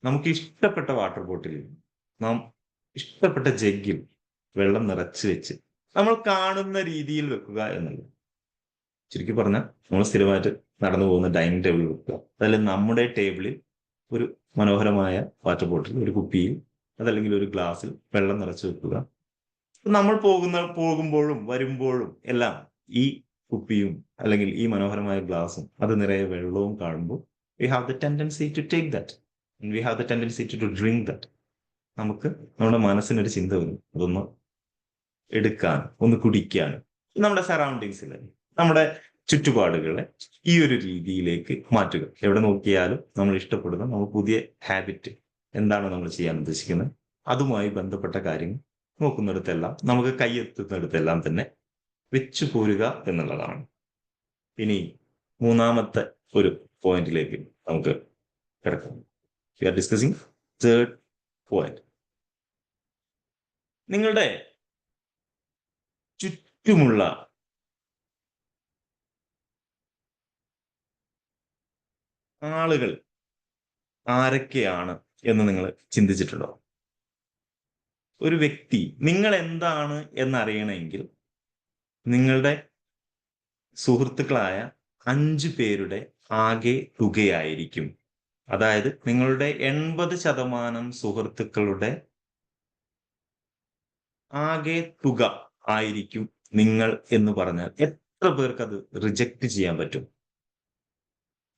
നമുക്ക് ഇഷ്ടപ്പെട്ട വാട്ടർ ബോട്ടിലിൽ, നാം ഇഷ്ടപ്പെട്ട ജഗ്ഗിൽ വെള്ളം നിറച്ച് വെച്ച് നമ്മൾ കാണുന്ന രീതിയിൽ വെക്കുക എന്നുള്ളത്. ചുരുക്കി പറഞ്ഞാൽ, നമ്മൾ സ്ഥിരമായിട്ട് നടന്നു പോകുന്ന ഡൈനിങ് ടേബിളിൽ വെക്കുക. അതല്ലെങ്കിൽ നമ്മുടെ ടേബിളിൽ ഒരു മനോഹരമായ വാട്ടർ ബോട്ടിൽ, ഒരു കുപ്പിയിൽ അതല്ലെങ്കിൽ ഒരു ഗ്ലാസ്സിൽ വെള്ളം നിറച്ച് വെക്കുക. നമ്മൾ പോകുമ്പോഴും വരുമ്പോഴും എല്ലാം ഈ കുപ്പിയും അല്ലെങ്കിൽ ഈ മനോഹരമായ ഗ്ലാസും അത് നിറയെ വെള്ളവും കാണുമ്പോൾ we have the tendency to take that and we have the tendency to drink that. നമുക്ക് നമ്മുടെ മനസ്സിനൊരു ചിന്ത വരും, അതൊന്ന് എടുക്കാൻ, ഒന്ന് കുടിക്കാൻ. നമ്മുടെ സറൗണ്ടിങ്സിൽ, നമ്മുടെ ചുറ്റുപാടുകളെ ഈ ഒരു രീതിയിലേക്ക് മാറ്റുക. എവിടെ നോക്കിയാലും നമ്മൾ ഇഷ്ടപ്പെടുന്ന, നമ്മൾ പുതിയ ഹാബിറ്റ് എന്താണോ നമ്മൾ ചെയ്യാൻ ഉദ്ദേശിക്കുന്നത് അതുമായി ബന്ധപ്പെട്ട കാര്യങ്ങൾ നോക്കുന്നിടത്തെല്ലാം, നമുക്ക് കൈയെത്തുന്നിടത്തെല്ലാം തന്നെ വെച്ചു പോരുക എന്നുള്ളതാണ്. ഇനി 3ാമത്തെ ഒരു പോയിന്റിലേക്ക് നമുക്ക് കിടക്കാം. We are discussing 3rd point. നിങ്ങളുടെ ചുറ്റുമുള്ള ആളുകൾ ആരൊക്കെയാണ് എന്ന് നിങ്ങൾ ചിന്തിച്ചിട്ടുണ്ടോ? ഒരു വ്യക്തി നിങ്ങൾ എന്താണ് എന്നറിയണമെങ്കിൽ നിങ്ങളുടെ സുഹൃത്തുക്കളായ 5 പേരുടെ ആകെ തുകയായിരിക്കും. അതായത് നിങ്ങളുടെ 80% സുഹൃത്തുക്കളുടെ ആകെ തുക ആയിരിക്കും നിങ്ങൾ എന്ന് പറഞ്ഞാൽ എത്ര പേർക്ക് അത് റിജക്റ്റ് ചെയ്യാൻ പറ്റും?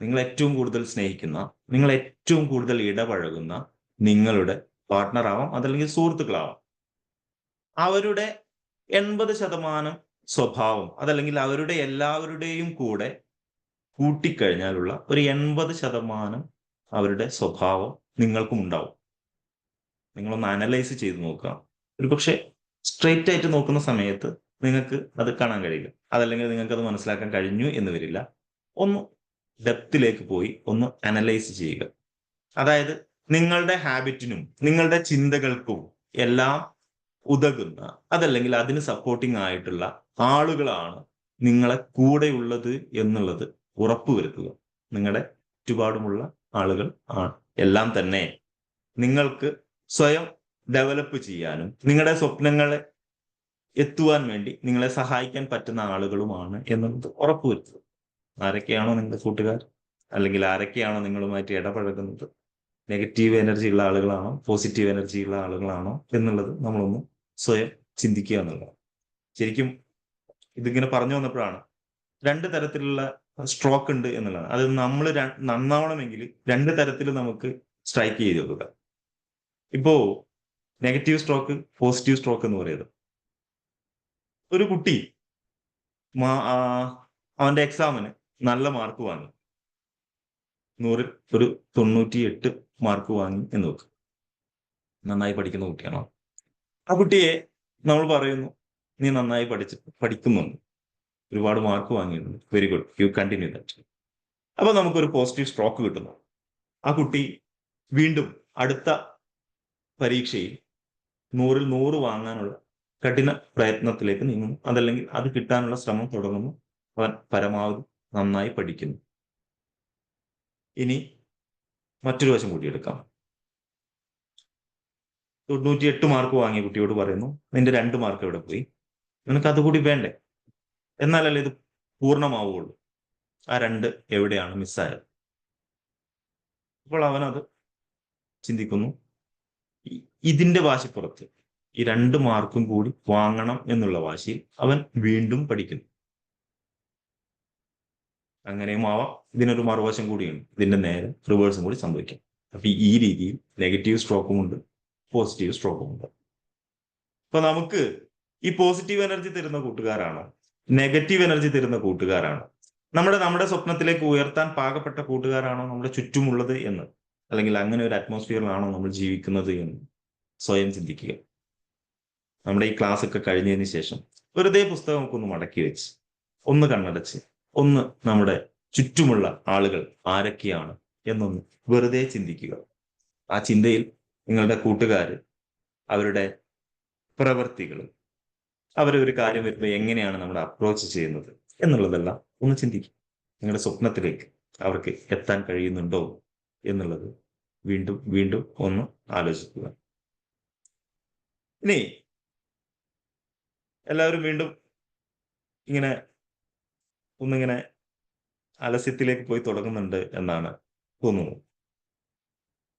നിങ്ങൾ ഏറ്റവും കൂടുതൽ സ്നേഹിക്കുന്ന, നിങ്ങൾ ഏറ്റവും കൂടുതൽ ഇടപഴകുന്ന നിങ്ങളുടെ പാർട്ട്ണർ ആവാം, അതല്ലെങ്കിൽ സുഹൃത്തുക്കളാവാം. അവരുടെ 80% സ്വഭാവം, അതല്ലെങ്കിൽ അവരുടെ എല്ലാവരുടെയും കൂടെ കൂട്ടിക്കഴിഞ്ഞാലുള്ള ഒരു 80% അവരുടെ സ്വഭാവം നിങ്ങൾക്കും ഉണ്ടാവും. നിങ്ങളൊന്ന് അനലൈസ് ചെയ്ത് നോക്കുക. ഒരു പക്ഷേ സ്ട്രെയിറ്റ് ആയിട്ട് നോക്കുന്ന സമയത്ത് നിങ്ങൾക്ക് അത് കാണാൻ കഴിയില്ല, അതല്ലെങ്കിൽ നിങ്ങൾക്ക് അത് മനസ്സിലാക്കാൻ കഴിഞ്ഞു എന്ന് വരില്ല. ഒന്ന് ഡെപ്തിലേക്ക് പോയി ഒന്ന് അനലൈസ് ചെയ്യുക. അതായത് നിങ്ങളുടെ ഹാബിറ്റിനും നിങ്ങളുടെ ചിന്തകൾക്കും എല്ലാം ഉതകുന്ന, അതല്ലെങ്കിൽ അതിന് സപ്പോർട്ടിംഗ് ആയിട്ടുള്ള ആളുകളാണ് നിങ്ങളെ കൂടെയുള്ളത് എന്നുള്ളത് ഉറപ്പുവരുത്തുക. നിങ്ങളുടെ ചുറ്റുപാടുമുള്ള ആളുകൾ ആണ് എല്ലാം തന്നെ നിങ്ങൾക്ക് സ്വയം ഡെവലപ്പ് ചെയ്യാനും നിങ്ങളുടെ സ്വപ്നങ്ങളെ എത്തുവാൻ വേണ്ടി നിങ്ങളെ സഹായിക്കാൻ പറ്റുന്ന ആളുകളുമാണ് എന്നുള്ളത് ഉറപ്പുവരുത്തുക. ആരൊക്കെയാണോ നിങ്ങളുടെ കൂട്ടുകാർ, അല്ലെങ്കിൽ ആരൊക്കെയാണോ നിങ്ങളുമായിട്ട് ഇടപഴകുന്നത്, നെഗറ്റീവ് എനർജി ഉള്ള ആളുകളാണോ പോസിറ്റീവ് എനർജി ഉള്ള ആളുകളാണോ എന്നുള്ളത് നമ്മളൊന്ന് സ്വയം ചിന്തിക്കുക എന്നുള്ളതാണ്. ശരിക്കും ഇതിങ്ങനെ പറഞ്ഞു വന്നപ്പോഴാണ് 2 തരത്തിലുള്ള സ്ട്രോക്ക് ഉണ്ട് എന്നുള്ളതാണ്. അത് നമ്മൾ നന്നാവണമെങ്കിൽ 2 തരത്തിൽ നമുക്ക് സ്ട്രൈക്ക് ചെയ്ത് വെക്കുക. ഇപ്പോ നെഗറ്റീവ് സ്ട്രോക്ക്, പോസിറ്റീവ് സ്ട്രോക്ക് എന്ന് പറയുന്നത്, ഒരു കുട്ടി അവന്റെ എക്സാമിന് നല്ല മാർക്ക് വാങ്ങി, 100ൽ ഒരു 98 മാർക്ക് വാങ്ങി എന്ന് വെക്കും. നന്നായി പഠിക്കുന്ന കുട്ടിയാണോ? ആ കുട്ടിയെ നമ്മൾ പറയുന്നു, നീ നന്നായി പഠിക്കുന്നുണ്ട്, ഒരുപാട് മാർക്ക് വാങ്ങിയിട്ടുണ്ട്, very good, you continue that. അപ്പൊ നമുക്കൊരു പോസിറ്റീവ് സ്ട്രോക്ക് കിട്ടുന്നു. ആ കുട്ടി വീണ്ടും അടുത്ത പരീക്ഷയിൽ 100ൽ 100 വാങ്ങാനുള്ള കഠിന പ്രയത്നത്തിലേക്ക് നീങ്ങുന്നു, അതല്ലെങ്കിൽ അത് കിട്ടാനുള്ള ശ്രമം തുടങ്ങുന്നു. അവൻ പരമാവധി നന്നായി പഠിക്കുന്നു. ഇനി മറ്റൊരു വശം കൂടി എടുക്കാം. 98 മാർക്ക് വാങ്ങിയ കുട്ടിയോട് പറയുന്നു, നിന്റെ 2 മാർക്ക് എവിടെ പോയി? നിനക്ക് അതുകൂടി വേണ്ടേ? എന്നാലല്ലേ ഇത് പൂർണ്ണമാവുകയുള്ളൂ. ആ 2 എവിടെയാണ് മിസ്സായത്? അപ്പോൾ അവനത് ചിന്തിക്കുന്നു. ഇതിന്റെ വാശിപ്പുറത്ത് ഈ 2 മാർക്കും കൂടി വാങ്ങണം എന്നുള്ള വാശിയിൽ അവൻ വീണ്ടും പഠിക്കുന്നു. അങ്ങനെയും ആവാം. ഇതിനൊരു മറുവശം കൂടിയുണ്ട്, ഇതിന്റെ നേരെ റിവേഴ്സും കൂടി സംഭവിക്കും. അപ്പൊ ഈ രീതിയിൽ നെഗറ്റീവ് സ്ട്രോക്കും ഉണ്ട്, പോസിറ്റീവ് സ്ട്രോക്കും ഉണ്ട്. അപ്പൊ നമുക്ക് ഈ പോസിറ്റീവ് എനർജി തരുന്ന കൂട്ടുകാരാണോ, നെഗറ്റീവ് എനർജി തരുന്ന കൂട്ടുകാരാണോ, നമ്മുടെ സ്വപ്നത്തിലേക്ക് ഉയർത്താൻ പാകപ്പെട്ട കൂട്ടുകാരാണോ നമ്മുടെ ചുറ്റുമുള്ളത് എന്ന്, അല്ലെങ്കിൽ അങ്ങനെ ഒരു അറ്റ്മോസ്ഫിയറിലാണോ നമ്മൾ ജീവിക്കുന്നത് എന്ന് സ്വയം ചിന്തിക്കുക. നമ്മുടെ ഈ ക്ലാസ് ഒക്കെ കഴിഞ്ഞതിന് ശേഷം വെറുതെ പുസ്തകം ഒക്കെ ഒന്ന് മടക്കി വെച്ച് ഒന്ന് കണ്ണടച്ച് ഒന്ന് നമ്മുടെ ചുറ്റുമുള്ള ആളുകൾ ആരൊക്കെയാണ് എന്നൊന്ന് വെറുതെ ചിന്തിക്കുക. ആ ചിന്തയിൽ നിങ്ങളുടെ കൂട്ടുകാർ, അവരുടെ പ്രവൃത്തികൾ, അവരൊരു കാര്യം വരുമ്പോൾ എങ്ങനെയാണ് നമ്മൾ അപ്രോച്ച് ചെയ്യുന്നത് എന്നുള്ളതെല്ലാം ഒന്ന് ചിന്തിക്കുക. നിങ്ങളുടെ സ്വപ്നത്തിലേക്ക് അവർക്ക് എത്താൻ കഴിയുന്നുണ്ടോ എന്നുള്ളത് വീണ്ടും വീണ്ടും ഒന്ന് ആലോചിക്കുക. ഇനി എല്ലാവരും വീണ്ടും ഇങ്ങനെ ഒന്നിങ്ങനെ ആലസ്യത്തിലേക്ക് പോയി തുടങ്ങുന്നുണ്ട് എന്നാണ് തോന്നുന്നത്.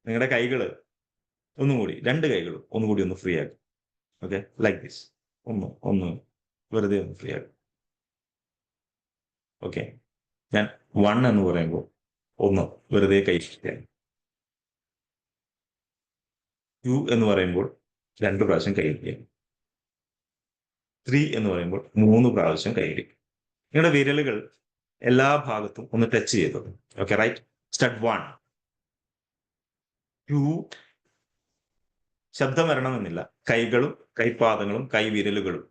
നിങ്ങളുടെ കൈകള് ഒന്നുകൂടി, 2 കൈകളും ഒന്നുകൂടി ഒന്ന് ഫ്രീ ആക്കും. Okay, like this. ഒന്ന് വെറുതെ ഒന്ന് ഫ്രീ ആക്കും. ഓക്കെ, ഞാൻ 1 എന്ന് പറയുമ്പോൾ ഒന്ന് വെറുതെ കൈ ഫ്രീയാക്കും. 2 എന്ന് പറയുമ്പോൾ 2 പ്രാവശ്യം കൈ ഇരിക്കും. 3 എന്ന് പറയുമ്പോൾ 3 പ്രാവശ്യം കൈ ഇരിക്കും. നിങ്ങളുടെ വിരലുകൾ എല്ലാ ഭാഗത്തും ഒന്ന് ടച്ച് ചെയ്തു. Okay, right. സ്റ്റാർട്ട്. 1, 2. ശബ്ദം വരണമെന്നില്ല. കൈകളും കൈപ്പാദങ്ങളും കൈവിരലുകളും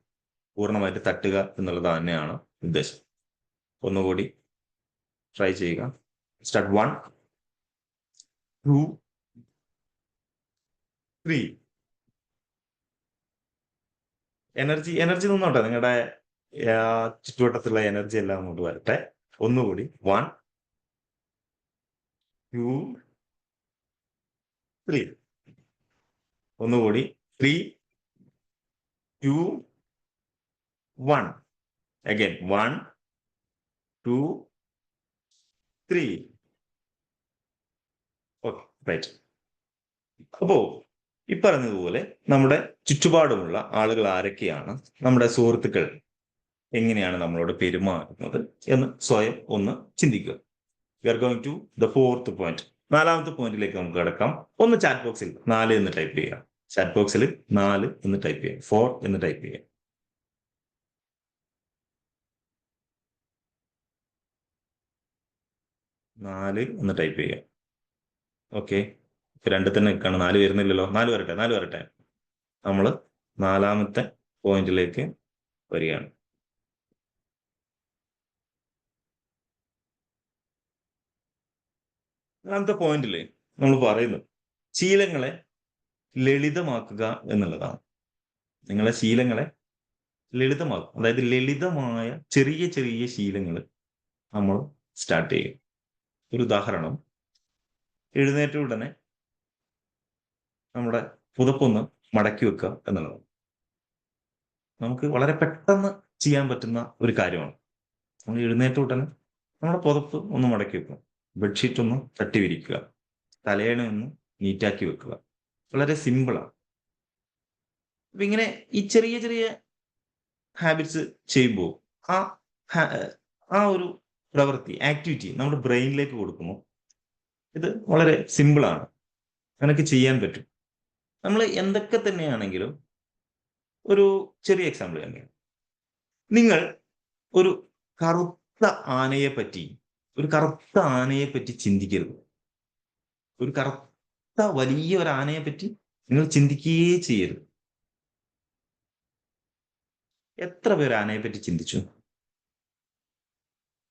പൂർണ്ണമായിട്ട് തട്ടുക എന്നുള്ളത് തന്നെയാണ് ഉദ്ദേശം. ഒന്നുകൂടി ട്രൈ ചെയ്യുക. സ്റ്റാർട്ട്. 1, 2, 3. എനർജി നിന്നോട്ടെ, നിങ്ങളുടെ ചുറ്റുവട്ടത്തുള്ള എനർജി എല്ലാം അങ്ങോട്ട് വരട്ടെ. ഒന്നുകൂടി. 1, 2, 3. ഒന്നുകൂടി. 3, 2, 1. അഗൈൻ. 1, 2, 3. Okay, right. അപ്പോ ഈ പറഞ്ഞതുപോലെ നമ്മുടെ ചുറ്റുപാടുമുള്ള ആളുകൾ ആരൊക്കെയാണ്, നമ്മുടെ സുഹൃത്തുക്കൾ എങ്ങനെയാണ് നമ്മളോട് പെരുമാറുന്നത് എന്ന് സ്വയം ഒന്ന് ചിന്തിക്കുക. We are going to the 4th point. 4ാമത്തെ പോയിന്റിലേക്ക് നമുക്ക് കിടക്കാം. ഒന്ന് ചാറ്റ് ബോക്സിൽ 4 എന്ന് ടൈപ്പ് ചെയ്യാം. ചാറ്റ് ബോക്സിൽ 4 എന്ന് ടൈപ്പ് ചെയ്യാം, 4 എന്ന് ടൈപ്പ് ചെയ്യാം. 4 എന്ന് ടൈപ്പ് ചെയ്യാം. ഓക്കെ, ഇപ്പൊ 2 തന്നെ നിൽക്കാണ്, 4 വരുന്നില്ലല്ലോ. 4 വരട്ടെ. നമ്മൾ 4ാമത്തെ പോയിന്റിലേക്ക് വരികയാണ്. നാലാമത്തെ പോയിന്റില് നമ്മൾ പറയുന്നത് ശീലങ്ങളെ ലളിതമാക്കുക എന്നുള്ളതാണ്. നിങ്ങളെ ശീലങ്ങളെ ലളിതമാക്കുക, അതായത് ലളിതമായ ചെറിയ ചെറിയ ശീലങ്ങൾ നമ്മൾ സ്റ്റാർട്ട് ചെയ്യും. ഒരു ഉദാഹരണം, എഴുന്നേറ്റ ഉടനെ നമ്മുടെ പുതപ്പൊന്ന് മടക്കി വെക്കുക എന്നുള്ളതാണ്. നമുക്ക് വളരെ പെട്ടെന്ന് ചെയ്യാൻ പറ്റുന്ന ഒരു കാര്യമാണ്. നമ്മൾ എഴുന്നേറ്റ ഉടനെ നമ്മുടെ പുതപ്പ് ഒന്ന് മടക്കി വെക്കുക, ബെഡ്ഷീറ്റ് ഒന്ന് തട്ടി വിരിക്കുക, തലയണ ഒന്ന് നീറ്റാക്കി വെക്കുക. വളരെ സിമ്പിളാണ്. അപ്പൊ ഇങ്ങനെ ഈ ചെറിയ ചെറിയ ഹാബിറ്റ്സ് ചെയ്യുമ്പോൾ ആ ഒരു പ്രവൃത്തി, ആക്ടിവിറ്റി നമ്മുടെ ബ്രെയിനിലേക്ക് കൊടുക്കുമ്പോൾ ഇത് വളരെ സിമ്പിളാണ്, എനിക്ക് ചെയ്യാൻ പറ്റും. നമ്മൾ എന്തൊക്കെ തന്നെയാണെങ്കിലും ഒരു ചെറിയ എക്സാമ്പിൾ തന്നെയാണ്. നിങ്ങൾ ഒരു കറുത്ത ആനയെ പറ്റി ചിന്തിക്കരുത്. ഒരു കറുത്ത വലിയ ഒരു ആനയെ പറ്റി നിങ്ങൾ ചിന്തിക്കുകയേ ചെയ്യരുത്. എത്ര പേർ ആനയെ പറ്റി ചിന്തിച്ചു?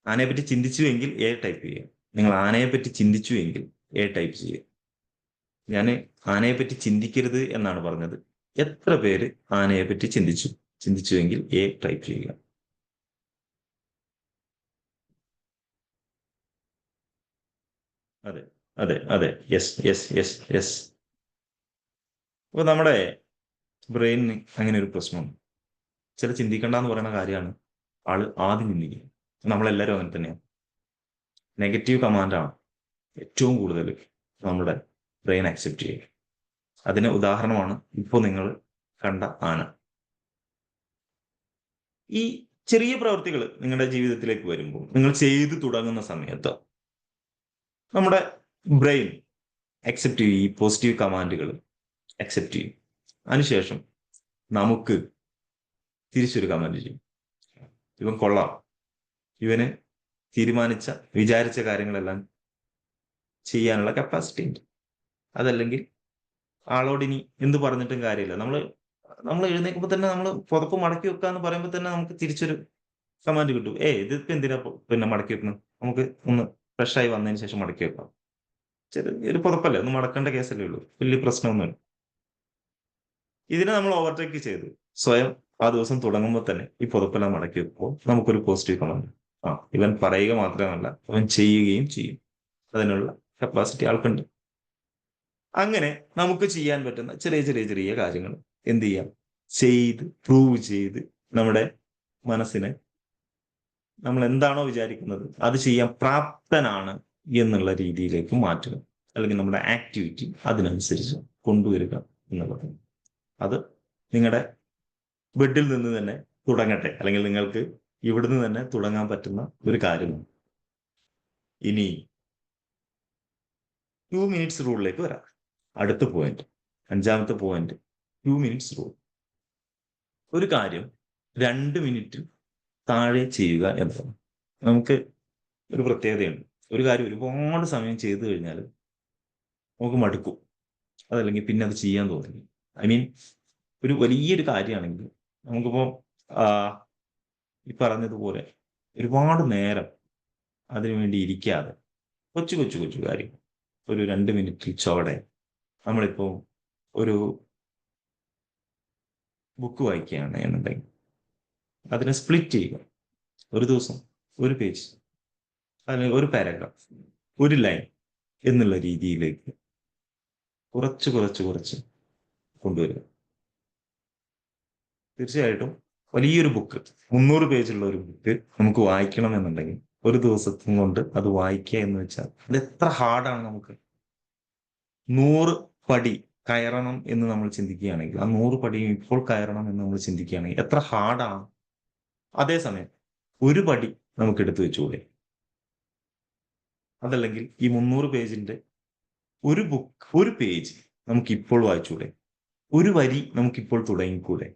ആനയെ പറ്റി ചിന്തിച്ചു എങ്കിൽ എ ടൈപ്പ് ചെയ്യുക. നിങ്ങൾ ആനയെ പറ്റി ചിന്തിച്ചു എങ്കിൽ എ ടൈപ്പ് ചെയ്യുക. ഞാൻ ആനയെ പറ്റി ചിന്തിക്കരുത് എന്നാണ് പറഞ്ഞത്. എത്ര പേര് ആനയെ പറ്റി ചിന്തിച്ചുവെങ്കിൽ എ ടൈപ്പ് ചെയ്യുക. അതെ അതെ അതെ, യെസ് യെസ് യെസ് യെസ്. അപ്പൊ നമ്മുടെ ബ്രെയിനിന് അങ്ങനെ ഒരു പ്രശ്നമുണ്ട്. ചില ചിന്തിക്കണ്ടെന്ന് പറയുന്ന കാര്യമാണ് ആള് ആദ്യം ചിന്തിക്കുക. നമ്മളെല്ലാവരും അങ്ങനെ തന്നെയാണ്. നെഗറ്റീവ് കമാൻഡാണ് ഏറ്റവും കൂടുതൽ നമ്മുടെ ബ്രെയിൻ അക്സെപ്റ്റ് ചെയ്യുക. അതിന് ഉദാഹരണമാണ് ഇപ്പോൾ നിങ്ങൾ കണ്ട ആന. ഈ ചെറിയ പ്രവൃത്തികൾ നിങ്ങളുടെ ജീവിതത്തിലേക്ക് വരുമ്പോൾ, നിങ്ങൾ ചെയ്തു തുടങ്ങുന്ന സമയത്ത് നമ്മുടെ ബ്രെയിൻ അക്സെപ്റ്റ് ചെയ്യും, ഈ പോസിറ്റീവ് കമാൻഡുകൾ അക്സെപ്റ്റ് ചെയ്യും. അതിനുശേഷം നമുക്ക് തിരിച്ചൊരു കമാൻഡ് ചെയ്യും. ഇവൻ കൊള്ളാം, ഇവന് വിചാരിച്ച കാര്യങ്ങളെല്ലാം ചെയ്യാനുള്ള കപ്പാസിറ്റി ഉണ്ട്. അതല്ലെങ്കിൽ ആളോട് ഇനി എന്ത് പറഞ്ഞിട്ടും കാര്യമില്ല. നമ്മൾ എഴുന്നേൽക്കുമ്പോൾ തന്നെ നമ്മൾ പുതപ്പ് മടക്കി വെക്കുക എന്ന് പറയുമ്പോൾ തന്നെ നമുക്ക് തിരിച്ചൊരു കമാൻഡ് കിട്ടും. ഇതിപ്പോ എന്തിനാ പിന്നെ മടക്കി വെക്കണം, നമുക്ക് ഒന്ന് ഫ്രഷായി വന്നതിന് ശേഷം മടക്കി വെക്കാം. ഒരു പുതപ്പല്ലേ, ഒന്ന് മടക്കേണ്ട കേസല്ലേ ഉള്ളൂ, വലിയ പ്രശ്നമൊന്നുമില്ല. ഇതിനെ നമ്മൾ ഓവർടേക്ക് ചെയ്ത് സ്വയം ആ ദിവസം തുടങ്ങുമ്പോൾ തന്നെ ഈ പുതപ്പെല്ലാം മടക്കി വെക്കുമ്പോൾ നമുക്കൊരു പോസിറ്റീവ് കമാൻഡ്, ഇവൻ പറയുക മാത്രമല്ല അവൻ ചെയ്യുകയും ചെയ്യും. അതിനുള്ള കപ്പാസിറ്റി ആൾക്കുണ്ട്. അങ്ങനെ നമുക്ക് ചെയ്യാൻ പറ്റുന്ന ചെറിയ ചെറിയ ചെറിയ കാര്യങ്ങൾ എന്ത് ചെയ്യാം, പ്രൂവ് ചെയ്ത് നമ്മുടെ മനസ്സിനെ നമ്മൾ എന്താണോ വിചാരിക്കുന്നത് അത് ചെയ്യാൻ പ്രാപ്തനാണ് എന്നുള്ള രീതിയിലേക്ക് മാറ്റുക. അല്ലെങ്കിൽ നമ്മുടെ ആക്ടിവിറ്റി അതിനനുസരിച്ച് കൊണ്ടുവരിക എന്നുള്ളത്. അത് നിങ്ങളുടെ ബെഡിൽ നിന്ന് തന്നെ തുടങ്ങട്ടെ, അല്ലെങ്കിൽ നിങ്ങൾക്ക് ഇവിടുന്ന് തന്നെ തുടങ്ങാൻ പറ്റുന്ന ഒരു കാര്യമാണ്. ഇനി 2 മിനിറ്റ്സ് റൂളിലേക്ക് വരാം. അടുത്ത പോയിന്റ്, 5ാമത്തെ പോയിന്റ്, 2 മിനിറ്റ്സ് റൂൾ. ഒരു കാര്യം 2 മിനിറ്റ് താഴെ ചെയ്യുക എന്നതാണ്. നമുക്ക് ഒരു പ്രത്യേകതയുണ്ട്. ഒരു കാര്യം ഒരുപാട് സമയം ചെയ്തു കഴിഞ്ഞാൽ നമുക്ക് മടുക്കും, അതല്ലെങ്കിൽ പിന്നെ അത് ചെയ്യാൻ തോന്നില്ല. ഒരു വലിയൊരു കാര്യമാണെങ്കിൽ നമുക്കിപ്പോ ഈ പറഞ്ഞതുപോലെ ഒരുപാട് നേരം അതിനുവേണ്ടി ഇരിക്കാതെ കൊച്ചു കൊച്ചു കൊച്ചു കാര്യം ഒരു 2 മിനിറ്റിൽ ചോടെ നമ്മളിപ്പോ ഒരു ബുക്ക് വായിക്കുകയാണ് എന്നുണ്ടെങ്കിൽ അതിനെ സ്പ്ലിറ്റ് ചെയ്യുക. ഒരു ദിവസം ഒരു പേജ്, അല്ലെങ്കിൽ ഒരു പാരഗ്രാഫ്, ഒരു ലൈൻ എന്നുള്ള രീതിയിലേക്ക് കുറച്ച് കുറച്ച് കുറച്ച് കൊണ്ടുവരിക. തീർച്ചയായിട്ടും വലിയൊരു ബുക്ക്, 300 പേജുള്ള ഒരു ബുക്ക് നമുക്ക് വായിക്കണം എന്നുണ്ടെങ്കിൽ ഒരു ദിവസത്തും കൊണ്ട് അത് വായിക്കുക എന്ന് വെച്ചാൽ അത് എത്ര ഹാർഡാണ്. നമുക്ക് 100 പടി കയറണം എന്ന് നമ്മൾ ചിന്തിക്കുകയാണെങ്കിൽ, ആ 100 പടിയും ഇപ്പോൾ കയറണം എന്ന് നമ്മൾ ചിന്തിക്കുകയാണെങ്കിൽ എത്ര ഹാർഡാണ്. അതേസമയം ഒരു പടി നമുക്ക് എടുത്തു വെച്ചുകൂടെ? അതല്ലെങ്കിൽ ഈ 300 പേജിന്റെ ഒരു പേജ് നമുക്ക് ഇപ്പോൾ വായിച്ചൂടെ? ഒരു വരി നമുക്കിപ്പോൾ തുടങ്ങിക്കൂടെ?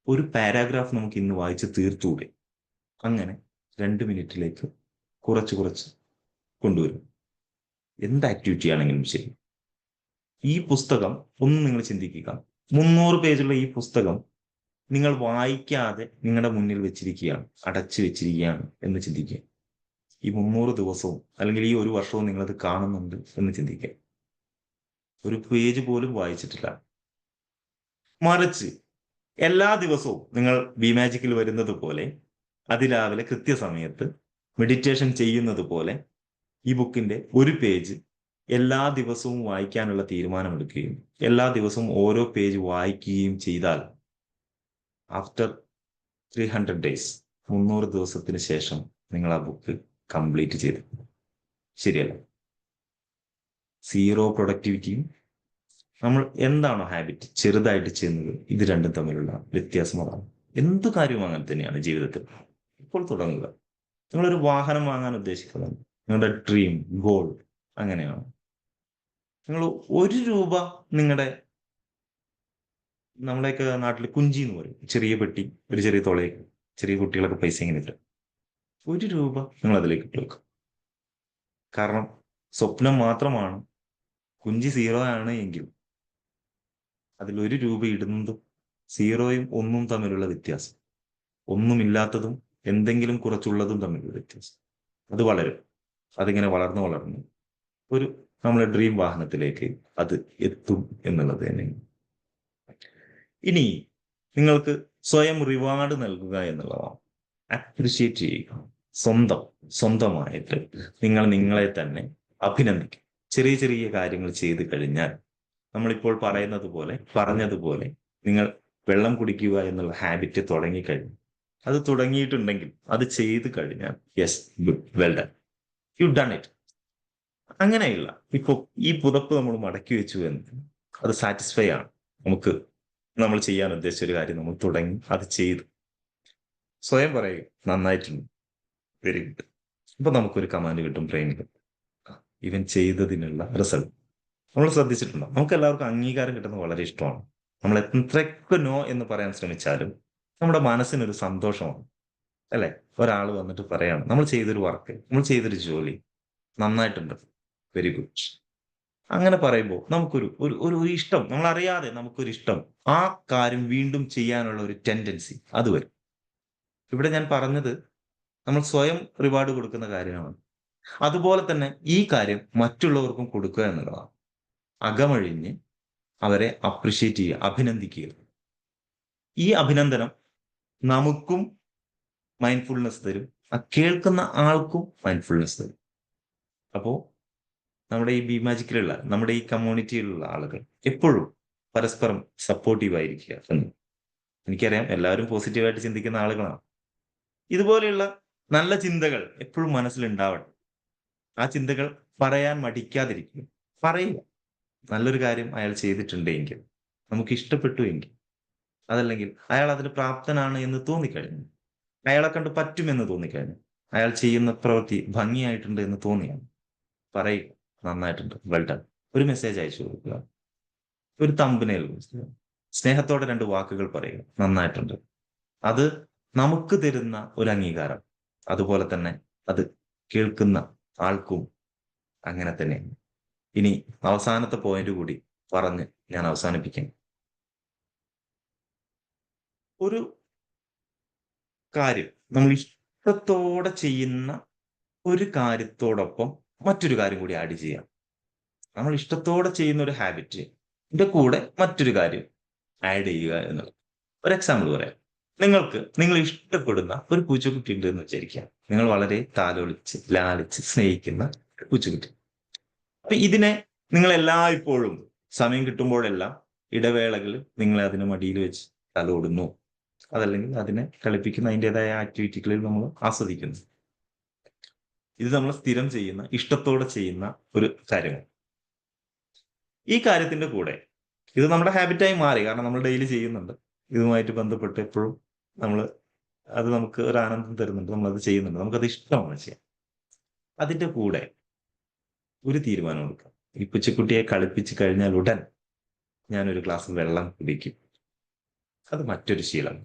ഒരു പാരാഗ്രാഫ് നമുക്ക് ഇന്ന് വായിച്ച് തീർത്തൂടെ? അങ്ങനെ 2 മിനിറ്റിലേക്ക് കുറച്ച് കുറച്ച് കൊണ്ടുവരും. എന്ത് ആക്ടിവിറ്റി ആണെങ്കിലും ശരി, ഈ പുസ്തകം ഒന്ന് നിങ്ങൾ ചിന്തിക്കുക. 300 പേജുള്ള ഈ പുസ്തകം നിങ്ങൾ വായിക്കാതെ നിങ്ങളുടെ മുന്നിൽ വെച്ചിരിക്കുകയാണ്, അടച്ചു വെച്ചിരിക്കുകയാണ് എന്ന് ചിന്തിക്കുക. ഈ 300 ദിവസവും അല്ലെങ്കിൽ ഈ ഒരു വർഷവും നിങ്ങളത് കാണുന്നുണ്ട് എന്ന് ചിന്തിക്കുക. ഒരു പേജ് പോലും വായിച്ചിട്ടില്ല. മറിച്ച് എല്ലാ ദിവസവും നിങ്ങൾ ബി മാജിക്കിൽ വരുന്നത് പോലെ അതിരാവിലെ കൃത്യസമയത്ത് മെഡിറ്റേഷൻ ചെയ്യുന്നത് പോലെ ഈ ബുക്കിന്റെ ഒരു പേജ് എല്ലാ ദിവസവും വായിക്കാനുള്ള തീരുമാനമെടുക്കുകയും എല്ലാ ദിവസവും ഓരോ പേജ് വായിക്കുകയും ചെയ്താൽ ആഫ്റ്റർ 300 ഡേയ്സ് 300 ദിവസത്തിന് ശേഷം നിങ്ങൾ ആ ബുക്ക് കംപ്ലീറ്റ് ചെയ്തു. ശരിയല്ല? 0 പ്രൊഡക്ടിവിറ്റിയും നമ്മൾ എന്താണോ ഹാബിറ്റ് ചെറുതായിട്ട് ചെയ്യുന്നത്, ഇത് രണ്ടും തമ്മിലുള്ള വ്യത്യാസം അതാണ്. എന്തു കാര്യവും അങ്ങനെ തന്നെയാണ് ജീവിതത്തിൽ. ഇപ്പോൾ തുടങ്ങുക. നിങ്ങളൊരു വാഹനം വാങ്ങാൻ ഉദ്ദേശിക്കുന്നുണ്ട്, നിങ്ങളുടെ ഡ്രീം ഗോൾ അങ്ങനെയാണ്. നിങ്ങൾ 1 രൂപ നിങ്ങളുടെ, നമ്മളെയൊക്കെ നാട്ടിൽ കുഞ്ചി എന്ന് പറയും, ചെറിയ പെട്ടി, ഒരു ചെറിയ തുളയൊക്കെ, ചെറിയ കുട്ടികളൊക്കെ പൈസ ഇങ്ങനെ ഇട്ട് 1 രൂപ നിങ്ങൾ അതിലേക്ക് ഇട്ട് വെക്കും. കാരണം സ്വപ്നം മാത്രമാണ്. കുഞ്ചി 0 ആണ് എങ്കിൽ അതിൽ 1 രൂപ ഇടുന്നതും 0യും 1ഉം തമ്മിലുള്ള വ്യത്യാസം, ഒന്നുമില്ലാത്തതും എന്തെങ്കിലും കുറച്ചുള്ളതും തമ്മിലുള്ള വ്യത്യാസം, അത് വളരും. അതിങ്ങനെ വളർന്നു വളർന്നു ഒരു നമ്മളെ ഡ്രീം വാഹനത്തിലേക്ക് അത് എത്തും എന്നുള്ളത് തന്നെ. ഇനി നിങ്ങൾക്ക് സ്വയം റിവാർഡ് നൽകുക എന്നുള്ളതാണ്. അപ്രിഷിയേറ്റ് ചെയ്യുക. സ്വന്തമായിട്ട് നിങ്ങൾ നിങ്ങളെ തന്നെ അഭിനന്ദിക്കും. ചെറിയ ചെറിയ കാര്യങ്ങൾ ചെയ്തു കഴിഞ്ഞാൽ, നമ്മളിപ്പോൾ പറഞ്ഞതുപോലെ നിങ്ങൾ വെള്ളം കുടിക്കുക എന്നുള്ള ഹാബിറ്റ് തുടങ്ങിക്കഴിഞ്ഞു. അത് തുടങ്ങിയിട്ടുണ്ടെങ്കിൽ അത് ചെയ്തു കഴിഞ്ഞാൽ yes, good, well done, you done it. അങ്ങനെയില്ല, ഇപ്പൊ ഈ പുതപ്പ് നമ്മൾ മടക്കി വെച്ചു എന്ന് അത് സാറ്റിസ്ഫൈ ആണ്. നമ്മൾ ചെയ്യാൻ ഉദ്ദേശിച്ച ഒരു കാര്യം നമ്മൾ തുടങ്ങി, അത് ചെയ്തു. സ്വയം പറയുക, നന്നായിട്ടുണ്ട്, വെരി ഗുഡ്. അപ്പൊ നമുക്കൊരു കമാൻഡ് കിട്ടും ബ്രെയിനിൽ, ഇവൻ ചെയ്തതിനുള്ള റിസൾട്ട്. നമ്മൾ ശ്രദ്ധിച്ചിട്ടുണ്ടോ? നമുക്ക് എല്ലാവർക്കും അംഗീകാരം കിട്ടുന്നത് വളരെ ഇഷ്ടമാണ്. നമ്മൾ എത്രയൊക്കെ നോ എന്ന് പറയാൻ ശ്രമിച്ചാലും നമ്മുടെ മനസ്സിനൊരു സന്തോഷമാണ്, അല്ലെ? ഒരാൾ വന്നിട്ട് പറയാണ്, നമ്മൾ ചെയ്തൊരു വർക്ക്, നമ്മൾ ചെയ്തൊരു ജോലി നന്നായിട്ടുണ്ട്, വെരി ഗുഡ്. അങ്ങനെ പറയുമ്പോൾ നമുക്കൊരു ഒരു ഇഷ്ടം, നമ്മൾ അറിയാതെ നമുക്കൊരു ഇഷ്ടം, ആ കാര്യം വീണ്ടും ചെയ്യാനുള്ള ഒരു ടെൻഡൻസി അത് വരും. ഇവിടെ ഞാൻ പറഞ്ഞത് നമ്മൾ സ്വയം റിവാർഡ് കൊടുക്കുന്ന കാര്യമാണ്. അതുപോലെ തന്നെ ഈ കാര്യം മറ്റുള്ളവർക്കും കൊടുക്കുക എന്നുള്ളതാണ്. അകമഴിഞ്ഞ് അവരെ അപ്രിഷിയേറ്റ് ചെയ്യുക, അഭിനന്ദിക്കുക. ഈ അഭിനന്ദനം നമുക്കും മൈൻഡ്ഫുൾനെസ് തരും, ആ കേൾക്കുന്ന ആൾക്കും മൈൻഡ്ഫുൾനെസ് തരും. അപ്പോ നമ്മുടെ ഈ ബി മാജിക്കിലുള്ള, നമ്മുടെ ഈ കമ്മ്യൂണിറ്റിയിലുള്ള ആളുകൾ എപ്പോഴും പരസ്പരം സപ്പോർട്ടീവ് ആയിരിക്കുക എന്ന്. എനിക്കറിയാം എല്ലാവരും പോസിറ്റീവായിട്ട് ചിന്തിക്കുന്ന ആളുകളാണ്. ഇതുപോലെയുള്ള നല്ല ചിന്തകൾ എപ്പോഴും മനസ്സിലുണ്ടാവട്ടെ. ആ ചിന്തകൾ പറയാൻ മടിക്കാതിരിക്കുക. പറയുക, നല്ലൊരു കാര്യം അയാൾ ചെയ്തിട്ടുണ്ടെങ്കിൽ, നമുക്ക് ഇഷ്ടപ്പെട്ടു എങ്കിൽ, അതല്ലെങ്കിൽ അയാൾ അതിന് പ്രാപ്തനാണ് എന്ന് തോന്നിക്കഴിഞ്ഞു, അയാളെ കണ്ട് പറ്റുമെന്ന് തോന്നിക്കഴിഞ്ഞു, അയാൾ ചെയ്യുന്ന പ്രവൃത്തി ഭംഗിയായിട്ടുണ്ട് എന്ന് തോന്നിയാണ്, പറയുക, നന്നായിട്ടുണ്ട്, വെൽ ഡൺ. ഒരു മെസ്സേജ് അയച്ചു കൊടുക്കുക, ഒരു തമ്പനയിൽ സ്നേഹത്തോടെ 2 വാക്കുകൾ പറയുക, നന്നായിട്ടുണ്ട്. അത് നമുക്ക് തരുന്ന ഒരു അംഗീകാരം. അതുപോലെ തന്നെ അത് കേൾക്കുന്ന ആൾക്കും അങ്ങനെ തന്നെ. ഇനി അവസാനത്തെ പോയിന്റ് കൂടി പറഞ്ഞ് ഞാൻ അവസാനിപ്പിക്കാം. ഒരു കാര്യം നമ്മൾ ഇഷ്ടത്തോടെ ചെയ്യുന്ന ഒരു കാര്യത്തോടൊപ്പം മറ്റൊരു കാര്യം കൂടി ആഡ് ചെയ്യാം. നമ്മൾ ഇഷ്ടത്തോടെ ചെയ്യുന്ന ഒരു ഹാബിറ്റിന്റെ കൂടെ മറ്റൊരു കാര്യം ആഡ് ചെയ്യുക എന്നുള്ളത്. ഒരു എക്സാമ്പിൾ പറയാം. നിങ്ങൾ ഇഷ്ടപ്പെടുന്ന ഒരു പൂച്ചക്കുട്ടി ഉണ്ട് എന്ന് വിചാരിക്കാം. നിങ്ങൾ വളരെ താലോലിച്ച് ലാളിച്ച് സ്നേഹിക്കുന്ന പൂച്ചക്കുട്ടി. അപ്പൊ ഇതിനെ നിങ്ങൾ എല്ലായ്പ്പോഴും സമയം കിട്ടുമ്പോഴെല്ലാം ഇടവേളകളിൽ നിങ്ങൾ അതിനെ മടിയിൽ വെച്ച് തലോടുന്നു, അതല്ലെങ്കിൽ അതിനെ കളിപ്പിക്കുന്ന അതിൻ്റെതായ ആക്ടിവിറ്റികളിൽ നമ്മൾ ആസ്വദിക്കുന്നു. ഇത് നമ്മൾ സ്ഥിരം ചെയ്യുന്ന, ഇഷ്ടത്തോടെ ചെയ്യുന്ന ഒരു കാര്യമാണ്. ഈ കാര്യത്തിന്റെ കൂടെ ഇത് നമ്മുടെ ഹാബിറ്റായി മാറി, കാരണം നമ്മൾ ഡെയിലി ചെയ്യുന്നുണ്ട്. ഇതുമായിട്ട് ബന്ധപ്പെട്ട് എപ്പോഴും നമുക്ക് ഒരു ആനന്ദം തരുന്നുണ്ട്, നമ്മളത് ചെയ്യുന്നുണ്ട്, നമുക്കത് ഇഷ്ടമാണ് ചെയ്യാൻ. അതിന്റെ കൂടെ ഒരു തീരുമാനം എടുക്കാം. ഈ പൂച്ചക്കുട്ടിയെ കളിപ്പിച്ച് കഴിഞ്ഞാൽ ഉടൻ ഞാനൊരു ഗ്ലാസ് വെള്ളം കുടിക്കും. അത് മറ്റൊരു ശീലം,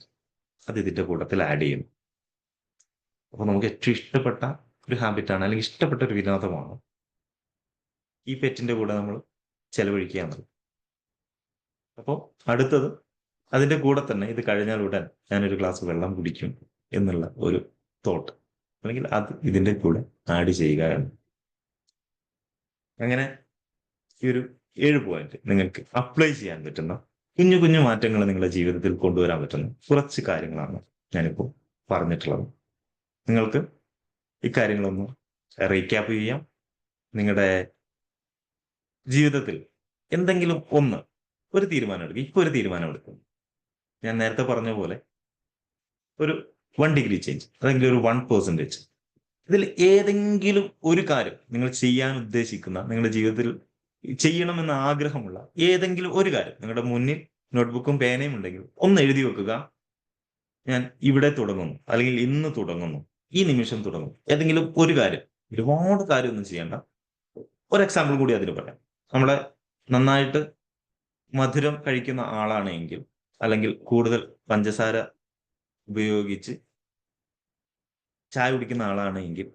അത് ഇതിന്റെ കൂട്ടത്തിൽ ആഡ് ചെയ്യുന്നു. അപ്പൊ നമുക്ക് ഏറ്റവും ഇഷ്ടപ്പെട്ട ഒരു ഹാബിറ്റാണ്, അല്ലെങ്കിൽ ഇഷ്ടപ്പെട്ട ഒരു വിനോദമാണ് ഈ പെറ്റിന്റെ കൂടെ നമ്മൾ ചെലവഴിക്കുക എന്നുള്ളത്. അപ്പോൾ അടുത്തത് അതിന്റെ കൂടെ തന്നെ ഇത് കഴിഞ്ഞാൽ ഉടൻ ഞാനൊരു ഗ്ലാസ് വെള്ളം കുടിക്കും എന്നുള്ള ഒരു തോട്ട്, അല്ലെങ്കിൽ അത് ഇതിന്റെ കൂടെ ആഡ് ചെയ്യുക എന്ന്. അങ്ങനെ ഈ ഒരു 7 പോയിന്റ് നിങ്ങൾക്ക് അപ്ലൈ ചെയ്യാൻ പറ്റുന്ന കുഞ്ഞു കുഞ്ഞു മാറ്റങ്ങൾ നിങ്ങളുടെ ജീവിതത്തിൽ കൊണ്ടുവരാൻ പറ്റുന്ന കുറച്ച് കാര്യങ്ങളാണ് ഞാനിപ്പോൾ പറഞ്ഞിട്ടുള്ളത്. നിങ്ങൾക്ക് ഇക്കാര്യങ്ങളൊന്ന് റീക്യാപ്പ് ചെയ്യാം. നിങ്ങളുടെ ജീവിതത്തിൽ എന്തെങ്കിലും ഒരു തീരുമാനം എടുക്കുക. ഇപ്പൊ ഒരു തീരുമാനം എടുക്കും. ഞാൻ നേരത്തെ പറഞ്ഞ പോലെ ഒരു 1 ഡിഗ്രി ചേഞ്ച്, അല്ലെങ്കിൽ ഒരു 1%. ഇതിൽ ഏതെങ്കിലും ഒരു കാര്യം നിങ്ങൾ ചെയ്യാൻ ഉദ്ദേശിക്കുന്ന, നിങ്ങളുടെ ജീവിതത്തിൽ ചെയ്യണമെന്ന് ആഗ്രഹമുള്ള ഏതെങ്കിലും ഒരു കാര്യം നിങ്ങളുടെ മുന്നിൽ നോട്ട്ബുക്കും പേനയും ഉണ്ടെങ്കിൽ ഒന്ന് എഴുതി വെക്കുക. ഞാൻ ഇവിടെ തുടങ്ങുന്നു, അല്ലെങ്കിൽ ഇന്ന് തുടങ്ങുന്നു, ഈ നിമിഷം തുടങ്ങുന്നു. ഏതെങ്കിലും ഒരു കാര്യം, ഒരുപാട് കാര്യമൊന്നും ചെയ്യേണ്ട. ഒരു എക്സാമ്പിൾ കൂടി അതിന് പറയാം. നമ്മളെ നന്നായിട്ട് മധുരം കഴിക്കുന്ന ആളാണെങ്കിൽ, അല്ലെങ്കിൽ കൂടുതൽ പഞ്ചസാര ഉപയോഗിച്ച് ചായ കുടിക്കുന്ന ആളാണെങ്കിൽ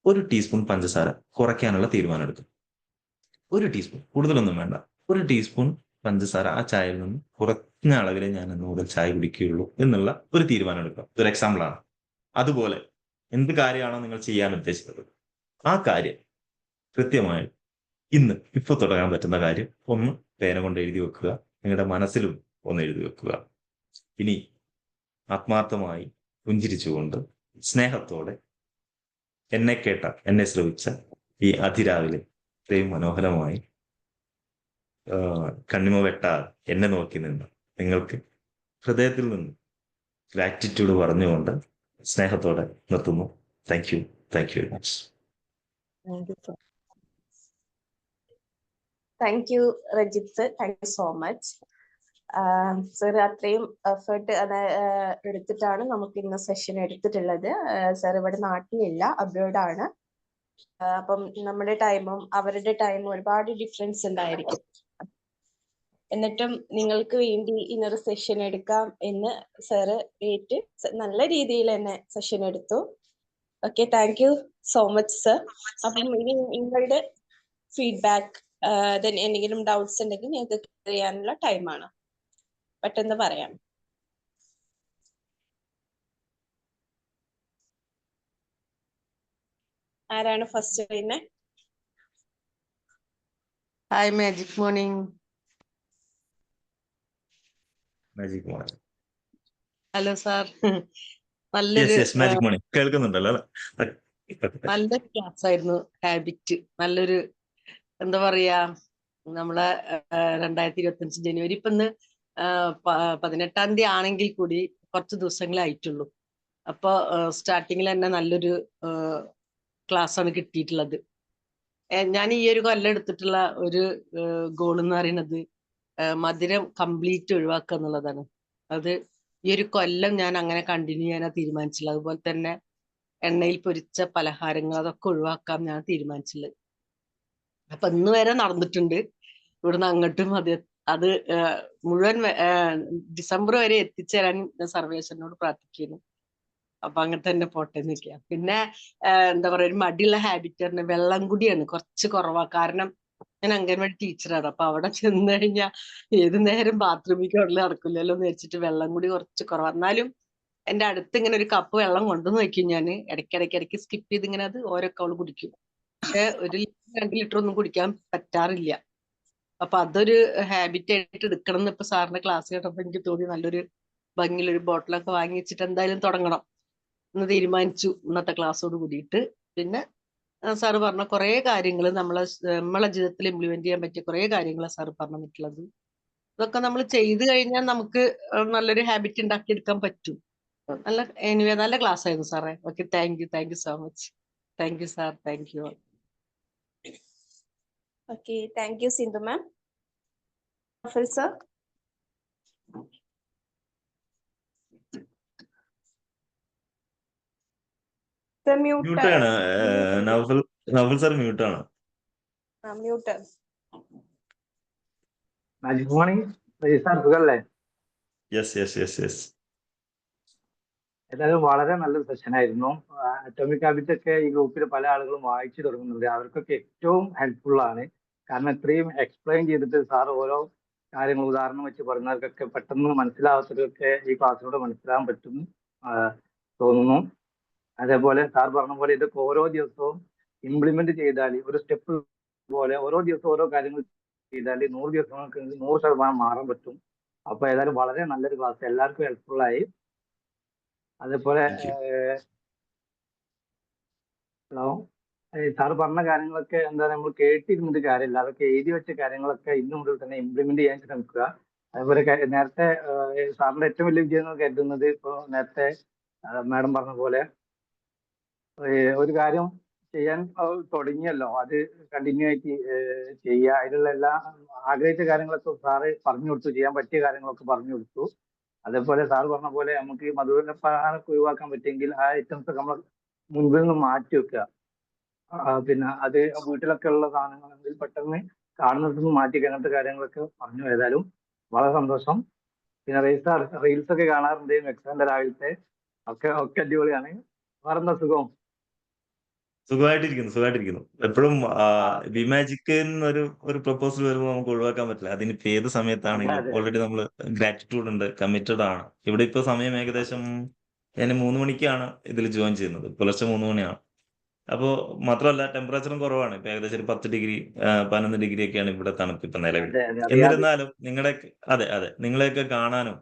1 ടീസ്പൂൺ പഞ്ചസാര കുറയ്ക്കാനുള്ള തീരുമാനം എടുക്കും. 1 ടീസ്പൂൺ, കൂടുതലൊന്നും വേണ്ട. 1 ടീസ്പൂൺ പഞ്ചസാര ആ ചായയിൽ നിന്ന് കുറഞ്ഞ അളവിലെ ഞാൻ ഇന്ന് മുതൽ ചായ കുടിക്കുകയുള്ളൂ എന്നുള്ള ഒരു തീരുമാനം എടുക്കുക. ഇതൊരു എക്സാമ്പിൾ ആണ്. അതുപോലെ എന്ത് കാര്യമാണോ നിങ്ങൾ ചെയ്യാൻ ഉദ്ദേശിച്ചത്, ആ കാര്യം കൃത്യമായി ഇപ്പൊ തുടങ്ങാൻ പറ്റുന്ന കാര്യം ഒന്ന് പേന കൊണ്ട് എഴുതി വെക്കുക. നിങ്ങളുടെ മനസ്സിലും ഒന്ന് എഴുതി വെക്കുക. ഇനി ആത്മാർത്ഥമായി പുഞ്ചിരിച്ചുകൊണ്ട് സ്നേഹത്തോടെ എന്നെ ശ്രവിച്ച ഈ അതിരാവിലെ ഇത്രയും മനോഹരമായി കണ്ണിമ വെട്ടാതെ എന്നെ നോക്കി നിന്ന് നിങ്ങൾക്ക് ഹൃദയത്തിൽ നിന്ന് ഗ്രാറ്റിറ്റ്യൂഡ് പറഞ്ഞുകൊണ്ട് സ്നേഹത്തോടെ നിർത്തുന്നു. Thank you very much. Thank you Rajith, thank you so much. Sir അത്രയും എഫേർട്ട് എടുത്തിട്ടാണ് നമുക്ക് ഇന്ന് സെഷൻ എടുത്തിട്ടുള്ളത്. സർ ഇവിടെ നാട്ടിലില്ല, അബ്രോഡാണ്. അപ്പം നമ്മുടെ ടൈമും അവരുടെ ടൈമും ഒരുപാട് ഡിഫറൻസ് ഉണ്ടായിരിക്കും. എന്നിട്ടും നിങ്ങൾക്ക് വേണ്ടി ഇന്നൊരു സെഷൻ എടുക്കാം എന്ന് സാറ് നല്ല രീതിയിൽ തന്നെ സെഷൻ എടുത്തു. Okay, thank you so much sir. അപ്പം ഇനി നിങ്ങളുടെ ഫീഡ്ബാക്ക്, എന്തെങ്കിലും ഡൗട്ട്സ് ഉണ്ടെങ്കിൽ നിങ്ങൾക്ക് ക്ലിയർ ചെയ്യാനുള്ള ടൈമാണ്. പെട്ടെന്ന് പറയാം. ആരാണ് ഫസ്റ്റ് പറയുന്നത്? Hi, magic morning. Magic morning. Hello sir. നല്ലൊരു മാജിക് മോർണിംഗ് കേൾക്കുന്നുണ്ടല്ലോ അല്ലേ? നല്ലൊരു ക്ലാസ് ആയിരുന്നു. ഹാബിറ്റ് നല്ലൊരു, എന്താ പറയാ, നമ്മളെ 2025 ജനുവരി ഇപ്പൊ ഇന്ന് 18-ാം തീയതി ആണെങ്കിൽ കൂടി കുറച്ച് ദിവസങ്ങളേ ആയിട്ടുള്ളൂ. അപ്പൊ സ്റ്റാർട്ടിങ്ങിൽ തന്നെ നല്ലൊരു ക്ലാസ് ആണ് കിട്ടിയിട്ടുള്ളത്. ഞാൻ ഈ ഒരു കൊല്ലം എടുത്തിട്ടുള്ള ഒരു ഗോൾ എന്ന് പറയുന്നത് മധുരം കംപ്ലീറ്റ് ഒഴിവാക്കുക എന്നുള്ളതാണ്. അത് ഈ ഒരു കൊല്ലം ഞാൻ അങ്ങനെ കണ്ടിന്യൂ ചെയ്യാനാണ് തീരുമാനിച്ചുള്ളത്. അതുപോലെ തന്നെ എണ്ണയിൽ പൊരിച്ച പലഹാരങ്ങൾ അതൊക്കെ ഒഴിവാക്കാൻ ഞാൻ തീരുമാനിച്ചുള്ളത്. അപ്പൊ ഇന്ന് വരെ നടന്നിട്ടുണ്ട്. ഇവിടുന്ന് അങ്ങോട്ടും അത് മുഴുവൻ ഡിസംബർ വരെ എത്തിച്ചേരാൻ സർവേശ്വരനോട് പ്രാർത്ഥിക്കുന്നു. അപ്പൊ അങ്ങനെ തന്നെ പോട്ടെ നിൽക്കുക. പിന്നെ എന്താ പറയാ, ഒരു മടിയുള്ള ഹാബിറ്റ് പറഞ്ഞ വെള്ളം കുടിയാണ് കുറച്ച് കുറവാ. കാരണം ഞാൻ അംഗൻവാടി ടീച്ചറാണ്. അപ്പൊ അവിടെ ചെന്ന് കഴിഞ്ഞാൽ ഏത് നേരം ബാത്റൂമിൽ ഉള്ളിൽ നടക്കില്ലല്ലോ എന്ന് വെച്ചിട്ട് വെള്ളം കൂടി കുറച്ച് കുറവാ. എന്നാലും എന്റെ അടുത്ത് ഇങ്ങനെ ഒരു കപ്പ് വെള്ളം കൊണ്ടുവന്ന് വെക്കും. ഞാൻ ഇടയ്ക്ക് സ്കിപ്പ് ചെയ്ത് ഇങ്ങനെ അത് ഓരോ കവള് കുടിക്കും. പക്ഷെ 1 ലിറ്റർ 2 ലിറ്റർ ഒന്നും കുടിക്കാൻ പറ്റാറില്ല. അപ്പൊ അതൊരു ഹാബിറ്റ് ആയിട്ട് എടുക്കണം എന്ന് ഇപ്പൊ സാറിന്റെ ക്ലാസ് കേട്ടപ്പോ എനിക്ക് തോന്നി. നല്ലൊരു ഭംഗിയിലൊരു ബോട്ടിലൊക്കെ വാങ്ങി വെച്ചിട്ട് എന്തായാലും തുടങ്ങണം എന്ന് തീരുമാനിച്ചു ഇന്നത്തെ ക്ലാസ്സോട് കൂടിയിട്ട്. പിന്നെ സാറ് പറഞ്ഞ കുറെ കാര്യങ്ങൾ നമ്മളെ ജീവിതത്തിൽ ഇംപ്ലിമെന്റ് ചെയ്യാൻ പറ്റിയ കുറെ കാര്യങ്ങൾ സാറ് പറഞ്ഞിട്ടുള്ളത്. ഇതൊക്കെ നമ്മൾ ചെയ്തു കഴിഞ്ഞാൽ നമുക്ക് നല്ലൊരു ഹാബിറ്റ് ഉണ്ടാക്കിയെടുക്കാൻ പറ്റും. നല്ല ക്ലാസ് ആയിരുന്നു സാറേ. Okay, thank you so much. Thank you sir, thank you. Okay, thank you Sindhu ma'am. Sir, മ്യൂട്ടാണ് നൗഫൽ സാർ, മ്യൂട്ടാണ്. മ്യൂട്ട്. മാജിക് മോർണിംഗ് സാർ, സുഖല്ലേ? യെസ്. ഏതായാലും വളരെ നല്ലൊരു സെഷൻ ആയിരുന്നു. അറ്റോമിക് ഹാബിറ്റ് ഒക്കെ ഈ ഗ്രൂപ്പിൽ പല ആളുകളും വായിച്ചു തുടങ്ങുന്നുണ്ട്. അവർക്കൊക്കെ ഏറ്റവും ഹെൽപ്ഫുൾ ആണ്. കാരണം ഇത്രയും എക്സ്പ്ലെയിൻ ചെയ്തിട്ട് സാർ ഓരോ കാര്യങ്ങൾ ഉദാഹരണം വെച്ച് പറഞ്ഞവർക്കൊക്കെ പെട്ടെന്ന് മനസ്സിലാവാത്തവർക്കൊക്കെ ഈ ക്ലാസ്സിലൂടെ മനസ്സിലാകാൻ പറ്റും തോന്നുന്നു. അതേപോലെ സാർ പറഞ്ഞ പോലെ ഇതൊക്കെ ഓരോ ദിവസവും ഇംപ്ലിമെന്റ് ചെയ്താൽ, ഒരു സ്റ്റെപ്പ് പോലെ ഓരോ ദിവസവും ഓരോ കാര്യങ്ങൾ ചെയ്താൽ 100 ദിവസങ്ങൾക്ക് 100% മാറാൻ പറ്റും. അപ്പൊ ഏതായാലും വളരെ നല്ലൊരു ക്ലാസ്, എല്ലാവർക്കും ഹെൽപ്ഫുൾ ആയി. അതേപോലെ താങ്ക് യു. ഹലോ, സാറ് പറഞ്ഞ കാര്യങ്ങളൊക്കെ എന്താ നമ്മൾ കേട്ടിരുന്നിട്ട് കാര്യമില്ല, അതൊക്കെ എഴുതി വെച്ച കാര്യങ്ങളൊക്കെ ഇന്നു മുതൽ തന്നെ ഇംപ്ലിമെന്റ് ചെയ്യാൻ ശ്രമിക്കുക. അതേപോലെ നേരത്തെ സാറിന്റെ ഏറ്റവും വലിയ വിജയം എന്ന് കരുതുന്നത് ഇപ്പൊ നേരത്തെ മാഡം പറഞ്ഞ പോലെ ഒരു കാര്യം ചെയ്യാൻ തുടങ്ങിയല്ലോ, അത് കണ്ടിന്യൂ ആയിട്ട് ചെയ്യുക. അതിലുള്ള എല്ലാ ആഗ്രഹിച്ച കാര്യങ്ങളൊക്കെ സാറ് പറഞ്ഞു കൊടുത്തു, ചെയ്യാൻ പറ്റിയ കാര്യങ്ങളൊക്കെ പറഞ്ഞു കൊടുത്തു. അതേപോലെ സാറ് പറഞ്ഞ പോലെ നമുക്ക് ഈ മധുരപാനൊക്കെ ഒഴിവാക്കാൻ പറ്റുമെങ്കിൽ ആ ഐറ്റംസ് ഒക്കെ നമ്മൾ മുൻപിൽ നിന്ന് മാറ്റി വെക്കുക. പിന്നെ അത് വീട്ടിലൊക്കെ ഉള്ള സാധനങ്ങളെങ്കിൽ പെട്ടെന്ന് കാണുന്നിടത്ത് നിന്ന് മാറ്റി അങ്ങനത്തെ കാര്യങ്ങളൊക്കെ പറഞ്ഞു. ഏതായാലും വളരെ സന്തോഷം. പിന്നെ റീൽസ് ഒക്കെ കാണാറുണ്ട്, എക്സാമിന്റെ രാവിലത്തെ ഒക്കെ അടിപൊളിയാണ്. വേറെന്താ സുഖം? സുഖമായിട്ടിരിക്കുന്നു. എപ്പോഴും വിമാജിക്ക് ഒരു പ്രപ്പോസൽ വരുമ്പോൾ നമുക്ക് ഒഴിവാക്കാൻ പറ്റില്ല. അതിനിപ്പോ ഏത് അതെ സമയത്താണെങ്കിലും അതെ ഓൾറെഡി നമ്മൾ ഗ്രാറ്റിറ്റ്യൂഡ് ഉണ്ട്, കമ്മിറ്റഡ് ആണ്. ഇവിടെ ഇപ്പൊ സമയം ഏകദേശം ഞാൻ 3 മണിക്കാണ് ഇതിൽ ജോയിൻ ചെയ്യുന്നത്, പുലർച്ചെ 3 മണിയാണ്. അപ്പോൾ മാത്രമല്ല ടെമ്പറേച്ചറും കുറവാണ്. ഇപ്പൊ ഏകദേശം ഒരു 10 ഡിഗ്രി 11 ഡിഗ്രി ഒക്കെയാണ് ഇവിടെ തണുപ്പ് ഇപ്പൊ നിലവിൽ. അതെ അതെ അറിയാതെ. എന്നിരുന്നാലും അതെ നിങ്ങളെയൊക്കെ കാണാനും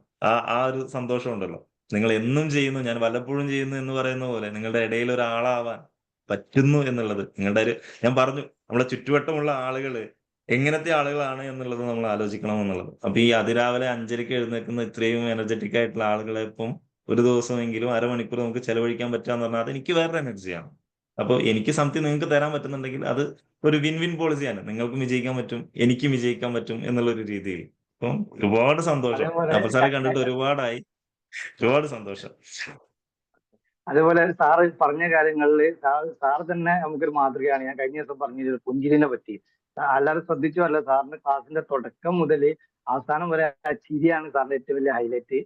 ആ ഒരു സന്തോഷം ഉണ്ടല്ലോ. നിങ്ങൾ എന്നും ചെയ്യുന്നു, ഞാൻ വല്ലപ്പോഴും ചെയ്യുന്നു എന്ന് പറയുന്ന പോലെ നിങ്ങളുടെ ഇടയിൽ ഒരാളാവാൻ പറ്റുന്നു എന്നുള്ളത് ഞാൻ പറഞ്ഞു, നമ്മളെ ചുറ്റുവട്ടമുള്ള ആളുകള് എങ്ങനത്തെ ആളുകളാണ് എന്നുള്ളത് നമ്മൾ ആലോചിക്കണം എന്നുള്ളത്. അപ്പൊ ഈ അതിരാവിലെ 5:30 എഴുന്നേൽക്കുന്ന ഇത്രയും എനർജറ്റിക് ആയിട്ടുള്ള ആളുകളെ ഇപ്പം ഒരു ദിവസമെങ്കിലും അരമണിക്കൂർ നമുക്ക് ചെലവഴിക്കാൻ പറ്റാന്ന് പറഞ്ഞാൽ അത് എനിക്ക് വേറെ എനർജിയാണ്. അപ്പോൾ എനിക്ക് സംതിങ് നിങ്ങൾക്ക് തരാൻ പറ്റുന്നുണ്ടെങ്കിൽ അത് ഒരു വിൻ വിൻ പോളിസിയാണ്. നിങ്ങൾക്കും വിജയിക്കാൻ പറ്റും, എനിക്കും വിജയിക്കാൻ പറ്റും എന്നുള്ള രീതിയിൽ. അപ്പം ഒരുപാട് സന്തോഷം. അതേപോലെ അപ്പോൾ സാറെ കണ്ടിട്ട് ഒരുപാട് സന്തോഷം. അതേപോലെ സാറ് പറഞ്ഞ കാര്യങ്ങളിൽ സാർ തന്നെ നമുക്കൊരു മാതൃകയാണ്. ഞാൻ കഴിഞ്ഞ ദിവസം പറഞ്ഞത് പുഞ്ചിരിനെ പറ്റി എല്ലാവരും ശ്രദ്ധിച്ചു അല്ല, സാറിന്റെ ക്ലാസ്സിന്റെ തുടക്കം മുതൽ അവസാനം വരെ ആ ചിരിയാണ് സാറിന്റെ ഏറ്റവും വലിയ ഹൈലൈറ്റ്.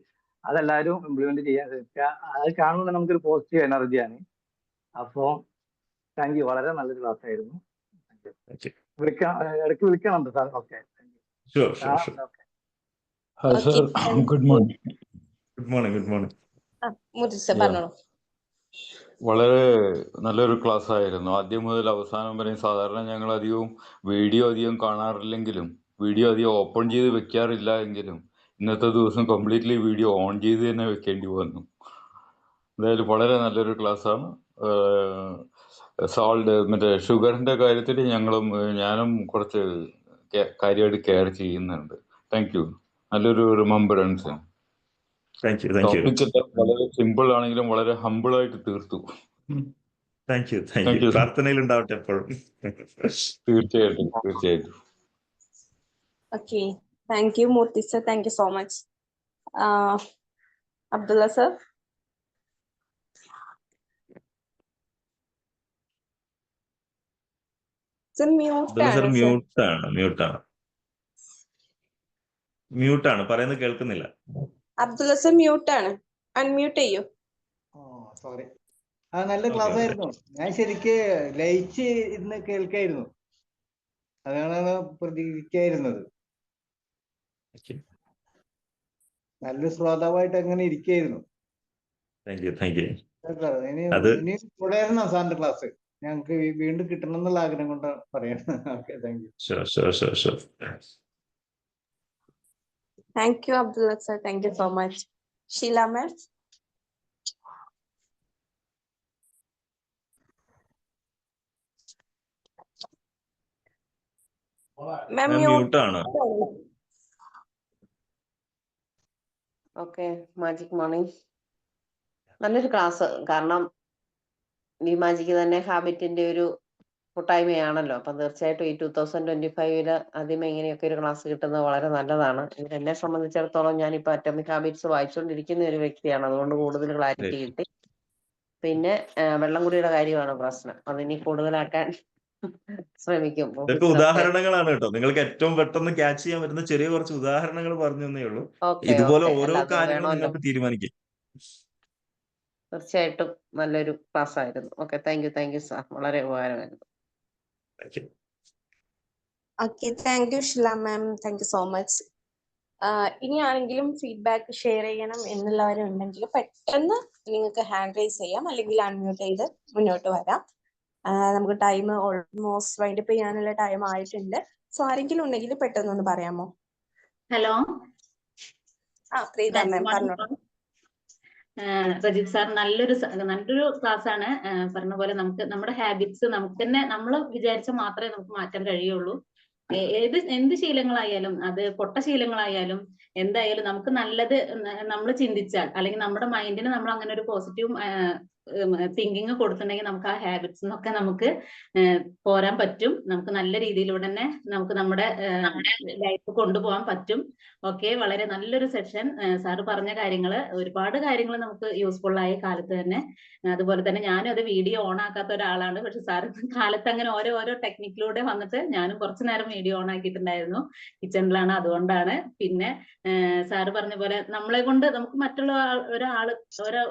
അതെല്ലാവരും ഇംപ്ലിമെന്റ് ചെയ്യാൻ ശ്രമിക്കുക. അത് കാണുമ്പോൾ നമുക്കൊരു പോസിറ്റീവ് എനർജിയാണ്. അപ്പോ താങ്ക് യു, വളരെ നല്ലൊരു ക്ലാസ് ആയിരുന്നു. ഇടയ്ക്ക് വിളിക്കണം sir. Okay, okay. Hi sir, good morning. Good morning. Yeah. വളരെ നല്ലൊരു ക്ലാസ് ആയിരുന്നു. ആദ്യം മുതൽ അവസാനം വരെ. സാധാരണ ഞങ്ങൾ വീഡിയോ അധികം കാണാറില്ലെങ്കിലും, വീഡിയോ അധികം ഓപ്പൺ ചെയ്ത് വെക്കാറില്ല എങ്കിലും ഇന്നത്തെ ദിവസം കംപ്ലീറ്റ്ലി വീഡിയോ ഓൺ ചെയ്ത് തന്നെ വെക്കേണ്ടി വന്നു. എന്തായാലും വളരെ നല്ലൊരു ക്ലാസ്സാണ്. മറ്റേ ഷുഗറിന്റെ കാര്യത്തിൽ ഞാനും കുറച്ച് കാര്യമായിട്ട് കെയർ ചെയ്യുന്നുണ്ട്. Thank you. നല്ലൊരു റിമംബറൻസ്. Thank you. ടോപ്പിക് വളരെ സിമ്പിൾ ആണെങ്കിലും വളരെ ഹമ്പിൾ ആയിട്ട് തീർത്തു. Thank you. പ്രാർത്ഥനയിൽ ഉണ്ടാവട്ടെ എപ്പോഴും. തീർച്ചയായിട്ടും. Okay, thank you, Murthy sir. Thank you so much. Abdullah sir. Sir, mute ആണ്. പറയുന്നത് കേൾക്കുന്നില്ല. Abdullah sir mute ആണ്. Unmute ചെയ്യൂ. സോറി. നല്ല ക്ലാസ് ആയിരുന്നു. ഞാൻ ശരിക്ക് ലയിച്ച് ഇന്ന് കേൾക്കായിരുന്നു. അതാണ് പ്രതീക്ഷിക്കായിരുന്നത്. നല്ലൊരു ശ്രോതാവായിട്ട് അങ്ങനെ ഇരിക്കായിരുന്നു. ഇനി തുടരണം സാറിന്റെ ക്ലാസ്. ഞങ്ങൾക്ക് വീണ്ടും കിട്ടണം എന്നുള്ള ആഗ്രഹം കൊണ്ട് പറയണം. Okay, thank U. Sure. Thank you, Abdullah sir. Thank you so much. Sheila ma'am. Ma'am, mute ആണ്. Okay, magic morning. നല്ലൊരു ക്ലാസ്. കാരണം ഈ മാജിക് തന്നെ ഹാബിറ്റിന്റെ ഒരു കൂട്ടായ്മയാണല്ലോ. അപ്പം തീർച്ചയായിട്ടും ഈ 2025 ആദ്യമേ ഇങ്ങനെയൊക്കെ ഒരു ക്ലാസ് കിട്ടുന്നത് വളരെ നല്ലതാണ്. എന്നെ സംബന്ധിച്ചിടത്തോളം ഞാനിപ്പോ അറ്റോമിക് ഹാബിറ്റ്സ് വായിച്ചുകൊണ്ടിരിക്കുന്ന ഒരു വ്യക്തിയാണ്. അതുകൊണ്ട് കൂടുതൽ ക്ലാരിറ്റി കിട്ടി. പിന്നെ വെള്ളം കുടിയുടെ കാര്യമാണ് പ്രശ്നം. അതിനി കൂടുതലാക്കാൻ ശ്രമിക്കും. ഇതൊക്കെ ഉദാഹരണങ്ങളാണ് കേട്ടോ. നിങ്ങൾക്ക് ഏറ്റവും പെട്ടെന്ന് ക്യാച്ച് ചെയ്യാൻ പറ്റുന്ന ചെറിയ കുറച്ച് ഉദാഹരണങ്ങൾ പറഞ്ഞു തന്നേ ഉള്ളൂ. ഇതുപോലെ ഓരോ കാര്യങ്ങളും നിങ്ങൾക്ക് തീരുമാനിക്കാം. തീർച്ചയായിട്ടും നല്ലൊരു ക്ലാസ് ആയിരുന്നു. ഓക്കെ, താങ്ക് യു സാർ, വളരെ ഉപകാരമായിരുന്നു. Thank you. Okay, thank you, Shila ma'am. Thank you so much. ഇനി ആരെങ്കിലും ഫീഡ്ബാക്ക് ഷെയർ ചെയ്യണം എന്നുള്ളവരും ഉണ്ടെങ്കിൽ പെട്ടെന്ന് നിങ്ങൾക്ക് ഹാൻഡ് റൈസ് ചെയ്യാം, അല്ലെങ്കിൽ അൺമ്യൂട്ട് ചെയ്ത് മുന്നോട്ട് വരാം. നമുക്ക് ടൈം ഓൾമോസ്റ്റ് വൈൻഡപ്പ് ചെയ്യാനുള്ള ടൈം ആയിട്ടുണ്ട്. സോ ആരെങ്കിലും ഉണ്ടെങ്കിൽ പെട്ടെന്നൊന്ന് പറയാമോ? ഹലോ, പ്രീത മാം പറഞ്ഞോളൂ. റജിത് സാർ നല്ലൊരു ക്ലാസ് ആണ്. പറഞ്ഞ പോലെ നമുക്ക് നമ്മുടെ ഹാബിറ്റ്സ് നമുക്ക് തന്നെ നമ്മൾ വിചാരിച്ചാൽ മാത്രമേ നമുക്ക് മാറ്റാൻ കഴിയുള്ളൂ. എന്ത് ശീലങ്ങളായാലും, അത് പൊട്ട ശീലങ്ങളായാലും എന്തായാലും നമുക്ക് നല്ലത് നമ്മൾ ചിന്തിച്ചാൽ, അല്ലെങ്കിൽ നമ്മുടെ മൈൻഡിന് നമ്മൾ അങ്ങനെ ഒരു പോസിറ്റീവ് തിങ്കിങ് കൊടുത്തിട്ടുണ്ടെങ്കിൽ നമുക്ക് ആ ഹാബിറ്റ്സ് എന്നൊക്കെ നമുക്ക് പോരാൻ പറ്റും. നമുക്ക് നല്ല രീതിയിലൂടെ തന്നെ നമുക്ക് നമ്മുടെ ലൈഫ് കൊണ്ടുപോകാൻ പറ്റും. ഓക്കെ, വളരെ നല്ലൊരു സെഷൻ. സാറ് പറഞ്ഞ കാര്യങ്ങൾ, ഒരുപാട് കാര്യങ്ങൾ നമുക്ക് യൂസ്ഫുൾ ആയ കാലത്ത് തന്നെ. അതുപോലെ തന്നെ ഞാനും അത് വീഡിയോ ഓൺ ആക്കാത്ത ഒരാളാണ്. പക്ഷെ സാറ് കാലത്ത് അങ്ങനെ ഓരോ ടെക്നിക്കിലൂടെ വന്നിട്ട് ഞാനും കുറച്ചു നേരം വീഡിയോ ഓൺ ആക്കിയിട്ടുണ്ടായിരുന്നു. കിച്ചണിലാണ്, അതുകൊണ്ടാണ്. പിന്നെ സാറ് പറഞ്ഞ പോലെ നമ്മളെ കൊണ്ട് നമുക്ക് മറ്റുള്ള ഓരോ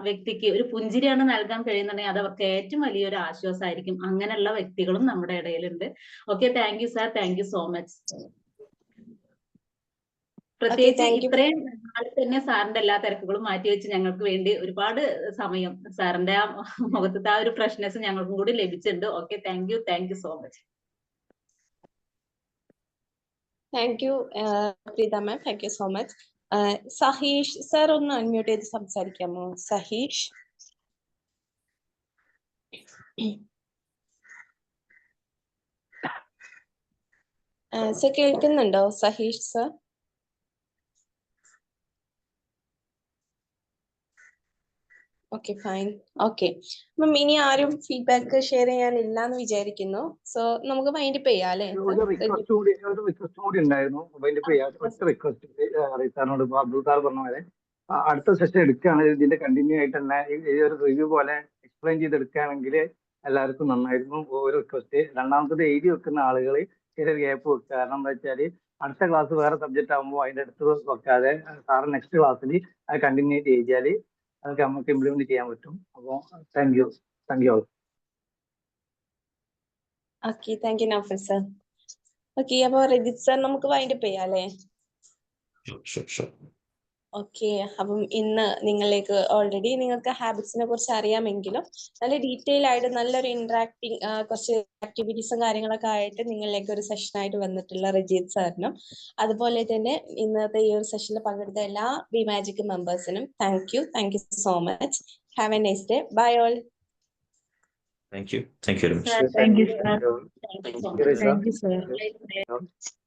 വ്യക്തിക്ക് ഒരു പുഞ്ചിരിയാണ് നൽകാൻ കഴിയുന്നുണ്ടെങ്കിൽ അത് അവർക്ക് ഏറ്റവും വലിയൊരു ആശ്വാസമായിരിക്കും. അങ്ങനെയുള്ള വ്യക്തികളും നമ്മുടെ ഇടയിലുണ്ട്. Okay, thank you sir, thank you so much. പ്രത്യേകിച്ച് ഇത്രയും നാളെ തന്നെ സാറിന്റെ എല്ലാ തിരക്കുകളും മാറ്റിവെച്ച് ഞങ്ങൾക്ക് വേണ്ടി ഒരുപാട് സമയം സാറിന്റെ ആ മുഖത്തെ ആ ഒരു ഫ്രഷ്നെസ് ഞങ്ങൾക്കും കൂടി ലഭിച്ചിട്ടുണ്ട്. Okay, thank you so much. Thank U Preetha ma'am, thank you so much. Saheesh sir ഒന്ന് അൺമ്യൂട്ട് ചെയ്ത് സംസാരിക്കാമോ? സഹീഷ്, സർ കേൾക്കുന്നുണ്ടോ? Saheesh sir. Okay, fine. Okay അപ്പം ഇനി ആരും ഫീഡ്ബാക്ക് ഷെയർ ചെയ്യാനില്ല എന്ന് വിചാരിക്കുന്നു. സോ നമുക്ക് വൈൻഡപ്പ് ചെയ്യാം അല്ലേ? ഒരു റിക്വസ്റ്റ് കൂടി ഉണ്ടായിരുന്നു. ഒറ്റ റിക്വസ്റ്റ് സാറിനോട്, അബ്ദുൾ സാർ പറഞ്ഞ പോലെ അടുത്ത സെഷൻ എടുക്കുകയാണെങ്കിൽ ഇതിന്റെ കണ്ടിന്യൂ ആയിട്ട് തന്നെ ഈ ഒരു റിവ്യൂ പോലെ എക്സ്പ്ലെയിൻ ചെയ്തെടുക്കുകയാണെങ്കിൽ എല്ലാവർക്കും നന്നായിരുന്നു. ഒരു റിക്വസ്റ്റ്. രണ്ടാമത്തത് എഴുതി വെക്കുന്ന ആളുകൾ ചെറിയൊരു ഗ്യാപ്പ് വെക്കുക. കാരണം എന്താ വെച്ചാൽ അടുത്ത ക്ലാസ് വേറെ സബ്ജക്റ്റ് ആകുമ്പോൾ അതിന്റെ അടുത്ത് വെക്കാതെ സാറ് നെക്സ്റ്റ് ക്ലാസ്സിൽ അത് കണ്ടിന്യൂ ചെയ്ത് എഴുതിയാൽ അതൊക്കെ നമുക്ക് ഇംപ്ലിമെന്റ് ചെയ്യാൻ പറ്റും. അപ്പോൾ thank you all. Okay, thank you Naufal sir. Okay, അപ്പോൾ രജിത് സർ നമുക്ക് വൈൻഡപ്പ് ചെയ്യാം അല്ലേ? ഓക്കെ, അപ്പം ഇന്ന് നിങ്ങൾക്ക് ഓൾറെഡി നിങ്ങൾക്ക് ഹാബിറ്റ്സിനെ കുറിച്ച് അറിയാമെങ്കിലും നല്ല ഡീറ്റെയിൽ ആയിട്ട് നല്ലൊരു ഇന്ററാക്ടിങ് കുറച്ച് ആക്ടിവിറ്റീസും കാര്യങ്ങളൊക്കെ ആയിട്ട് നിങ്ങളിലേക്ക് ഒരു സെഷനായിട്ട് വന്നിട്ടുള്ള രജിത് സാറിനും അതുപോലെ തന്നെ ഇന്നത്തെ ഈ ഒരു സെഷനിൽ പങ്കെടുത്ത എല്ലാ ബി മാജിക് മെമ്പേഴ്സിനും thank you so much. Have a nice day. Bye all. Thank you very much. Thank you, sir. Thank you, sir. Thank you so much. Thank you, sir. Thank you, sir.